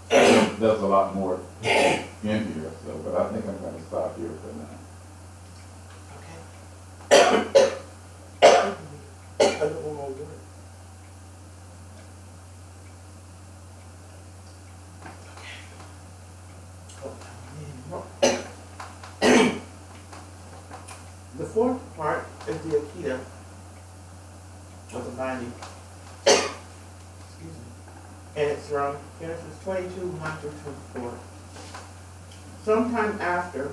There's a lot more in here, but I think I'm going to stop here for now. Okay. I don't want to do it. The fourth part is the Akita of the binding. Excuse me. And it's from Genesis 22, 1 through 24. Sometime after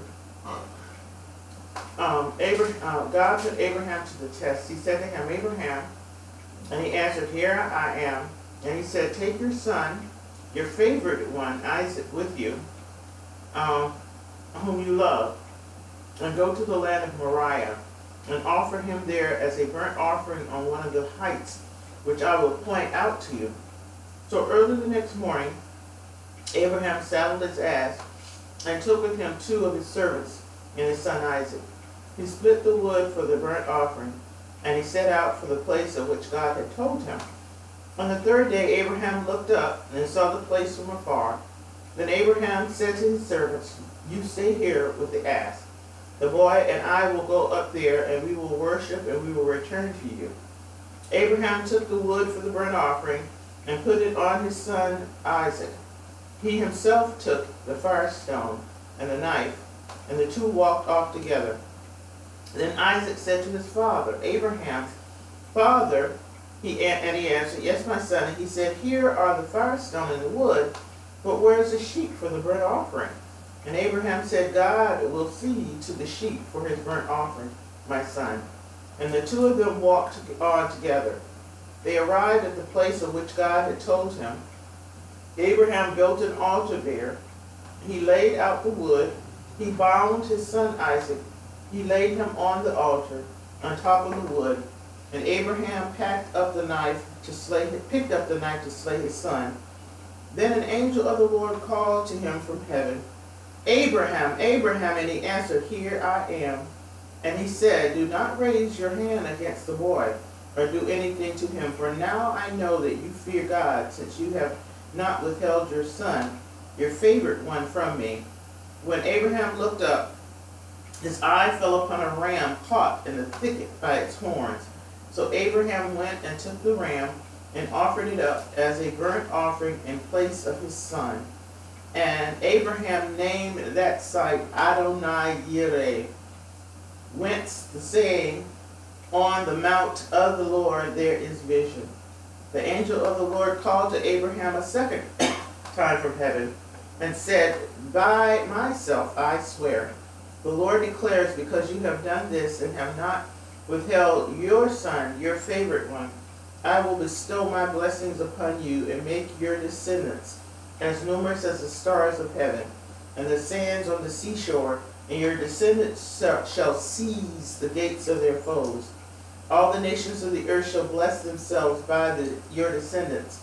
God put Abraham to the test. He said to him, Abraham, and he answered, Here I am. And he said, Take your son, your favorite one, Isaac, with you, whom you love, and go to the land of Moriah, and offer him there as a burnt offering on one of the heights, which I will point out to you. So early the next morning, Abraham saddled his ass, and took with him 2 of his servants and his son Isaac. He split the wood for the burnt offering, and he set out for the place of which God had told him. On the 3rd day, Abraham looked up and saw the place from afar. Then Abraham said to his servants, You stay here with the ass. The boy and I will go up there, and we will worship, and we will return to you. Abraham took the wood for the burnt offering and put it on his son Isaac. He himself took the firestone and the knife, and the 2 walked off together. Then Isaac said to his father, Abraham, Father, he answered, Yes, my son. And he said, Here are the firestone and the wood, but where is the sheep for the burnt offering? And Abraham said, God will see to the sheep for his burnt offering, my son. And the 2 of them walked on together. They arrived at the place of which God had told him. Abraham built an altar there. He laid out the wood. He bound his son Isaac. He laid him on the altar, on top of the wood. And Abraham picked up the knife to slay his son. Then an angel of the Lord called to him from heaven, Abraham, Abraham, and he answered, Here I am. And he said, Do not raise your hand against the boy, or do anything to him, for now I know that you fear God, since you have not withheld your son, your favorite one, from me. When Abraham looked up, his eye fell upon a ram caught in the thicket by its horns. So Abraham went and took the ram and offered it up as a burnt offering in place of his son. And Abraham named that site Adonai Yireh, whence the saying, On the mount of the Lord there is vision. The angel of the Lord called to Abraham a second time from heaven and said, By myself I swear, the Lord declares, because you have done this and have not withheld your son, your favorite one, I will bestow my blessings upon you and make your descendants as numerous as the stars of heaven and the sands on the seashore, and your descendants shall seize the gates of their foes. All the nations of the earth shall bless themselves by your descendants,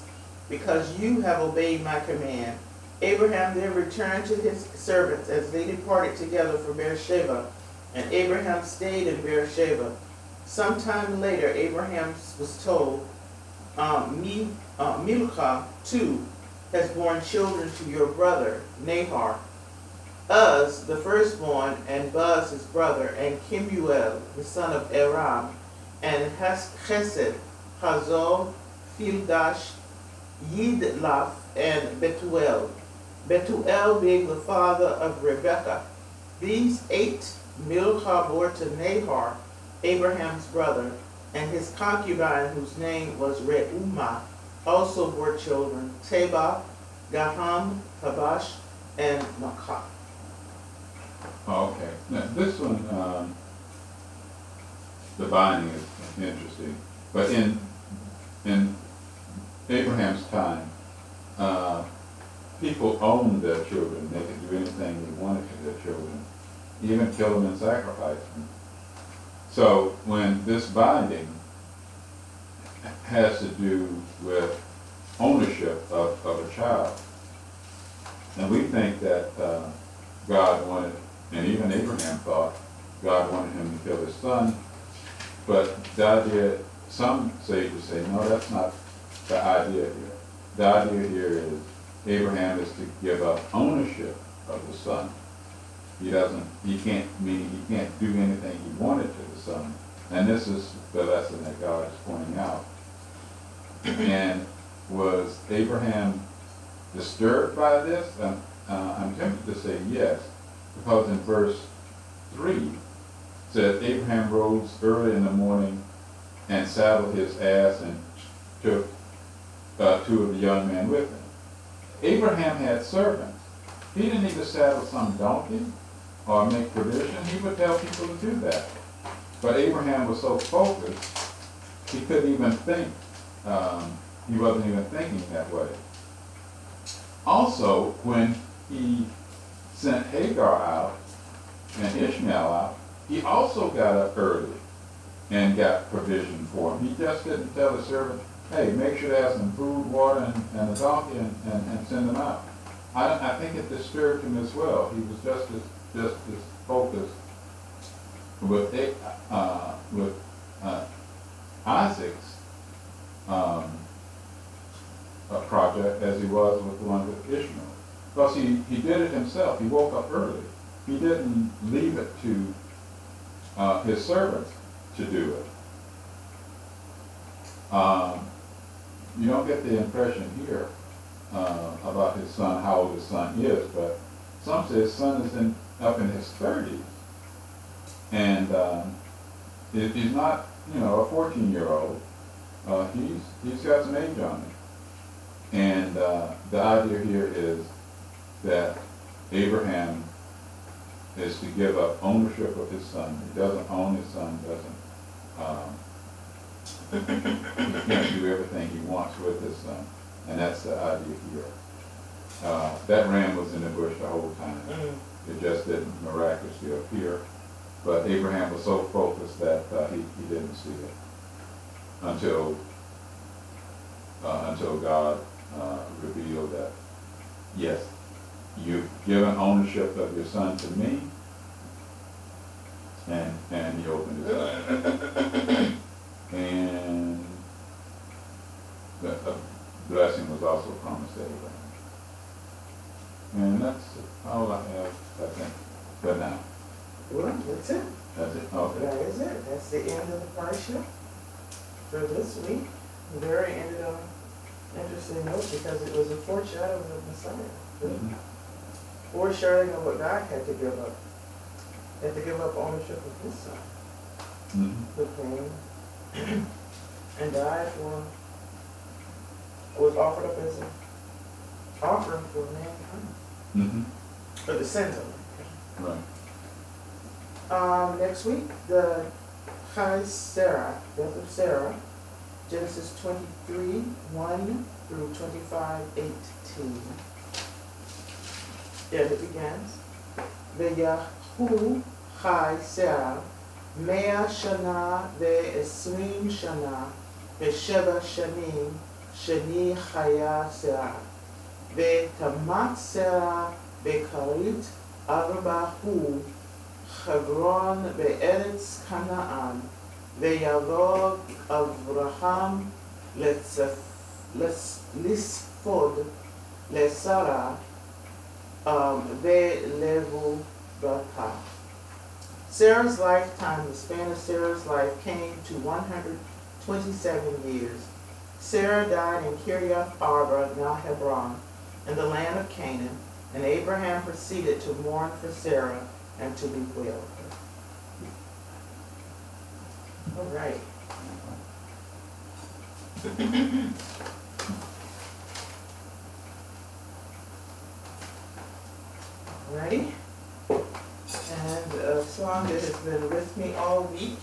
because you have obeyed my command. Abraham then returned to his servants as they departed together for Beersheba, and Abraham stayed in Beersheba. Sometime later, Abraham was told, Milcah, too, has borne children to your brother, Nahor, Uz, the firstborn, and Buz, his brother, and Kemuel, the son of Aram, and Chesed, Hazor, Fildash, Yidlaf, and Betuel. Betuel being the father of Rebekah. These 8 Milcah bore to Nahor, Abraham's brother, and his concubine, whose name was Reumah, also bore children, Tabah, Gaham, Tabash, and Makkah. Okay. Now, this one, the binding is interesting. But in Abraham's time, people owned their children. They could do anything they wanted to their children, even kill them and sacrifice them. So when this binding has to do with ownership of a child, and we think that God wanted, and even Abraham thought, God wanted him to kill his son, but the idea, some sages say, no, that's not the idea here. The idea here is Abraham is to give up ownership of the son. He can't do anything he wanted to the son. And this is the lesson that God is pointing out. And was Abraham disturbed by this? I'm tempted to say yes, because in verse 3 it says, Abraham rose early in the morning and saddled his ass and took 2 of the young men with him. Abraham had servants. He didn't need to saddle some donkey or make provision, he would tell people to do that. But Abraham was so focused, he couldn't even think. He wasn't even thinking that way. Also, when he sent Hagar out and Ishmael out, he also got up early and got provision for him. He just didn't tell the servant, hey, make sure they have some food, water, and a donkey, and send them out. I think it disturbed him as well. He was just as focused with Isaac's project as he was with the one with Ishmael. Because he did it himself. He woke up early. He didn't leave it to his servants to do it. You don't get the impression here about his son, how old his son is, but some say his son is up in his 30s. And he's not, a 14-year-old. He's got some age on him. And the idea here is that Abraham is to give up ownership of his son. He doesn't own his son, he can't do everything he wants with his son. And that's the idea here. That ram was in the bush the whole time. It just didn't miraculously appear. But Abraham was so focused that he didn't see it until God revealed that, yes, you've given ownership of your son to me, and he opened his eyes. And the blessing was also promised to Abraham. And that's all I have, I think, for now. Well, that's it. That's it? Okay. That is it. That's the end of the Parsha for this week. Very ended on an interesting note because it was a foreshadowing of Messiah. Foreshadowing of what God had to give up. He had to give up ownership of his son. Who came and died for, was offered up as an offering for mankind. For the sins of mankind. Right. Next week, the Sarah, death of Sarah, Genesis 23:1 through 25:18. And it begins. Veyahu chai Sarah, 100 shana ve-20 shana, ve-7 shanim, sheni chaya Sarah. Ve-tamat Sarah be-karit arbahu, Hebron be'eretz Canaan, ve'yavog Avraham lisfod lesara ve'levu bata. Sarah's lifetime, the span of Sarah's life, came to 127 years. Sarah died in Kiriath Arba, now Hebron, in the land of Canaan, and Abraham proceeded to mourn for Sarah and to bewail her. All right. Ready? And a song that has been with me all week.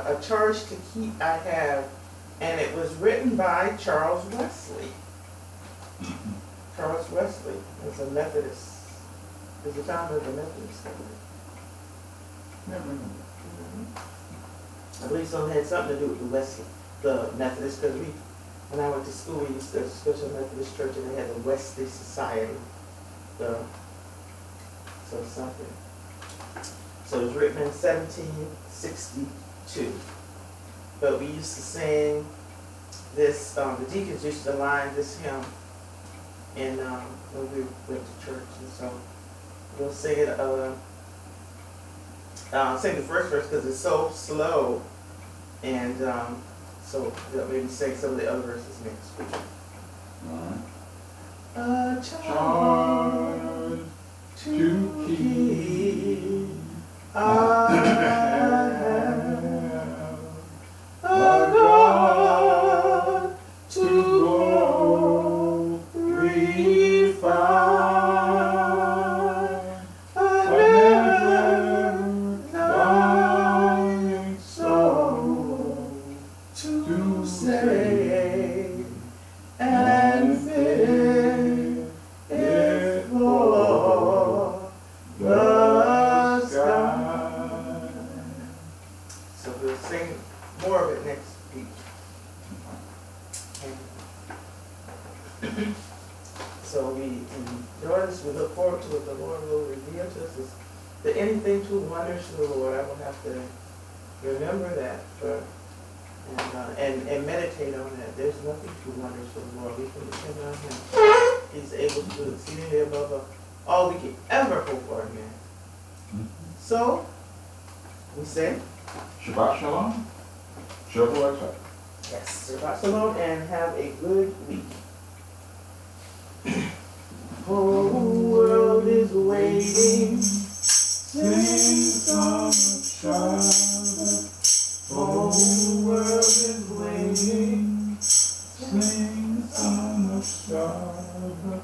A charge to keep I have, and it was written by Charles Wesley. Charles Wesley is a Methodist, is the founder of the Methodist Church. I believe so. It had something to do with the Wesley, the Methodist, because when I went to school, we used to go to a Methodist church, and they had the Wesley Society. So something. So it was written in 1762. But we used to sing this, the deacons used to line this hymn in, when we went to church. And so we'll sing it, sing the first verse because it's so slow. And so we'll maybe sing some of the other verses next week. All right. A charge to keep I have a God to glorify. So we enjoy this, we look forward to what the Lord will reveal to us. Is there anything too wondrous to the Lord? I will have to remember that and meditate on that. There's nothing too wondrous for the Lord. We can depend on Him. He's able to do exceedingly above all we can ever hope or imagine. So, we say, Shabbat Shalom. Shabbat. yes, Shabbat Shalom, and have a good week. Whole world is waiting. Sing song of Shabbat. Whole world is waiting. Sing song of Shabbat.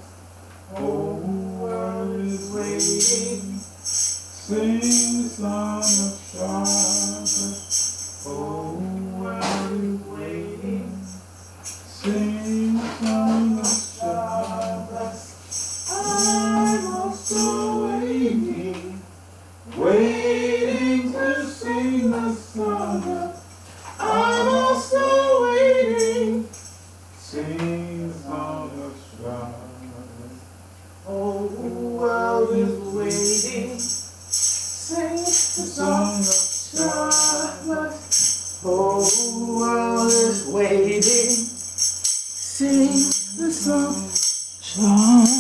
Whole world is waiting. Sing song of Shabbat. Whole world is waiting. Sing song of Shabbat. I'm also waiting, waiting to sing the song of. I'm also waiting, sing the song of Shabbat. Whole world is waiting, sing the song of Shabbat. Whole world is waiting, sing the song of Shabbat.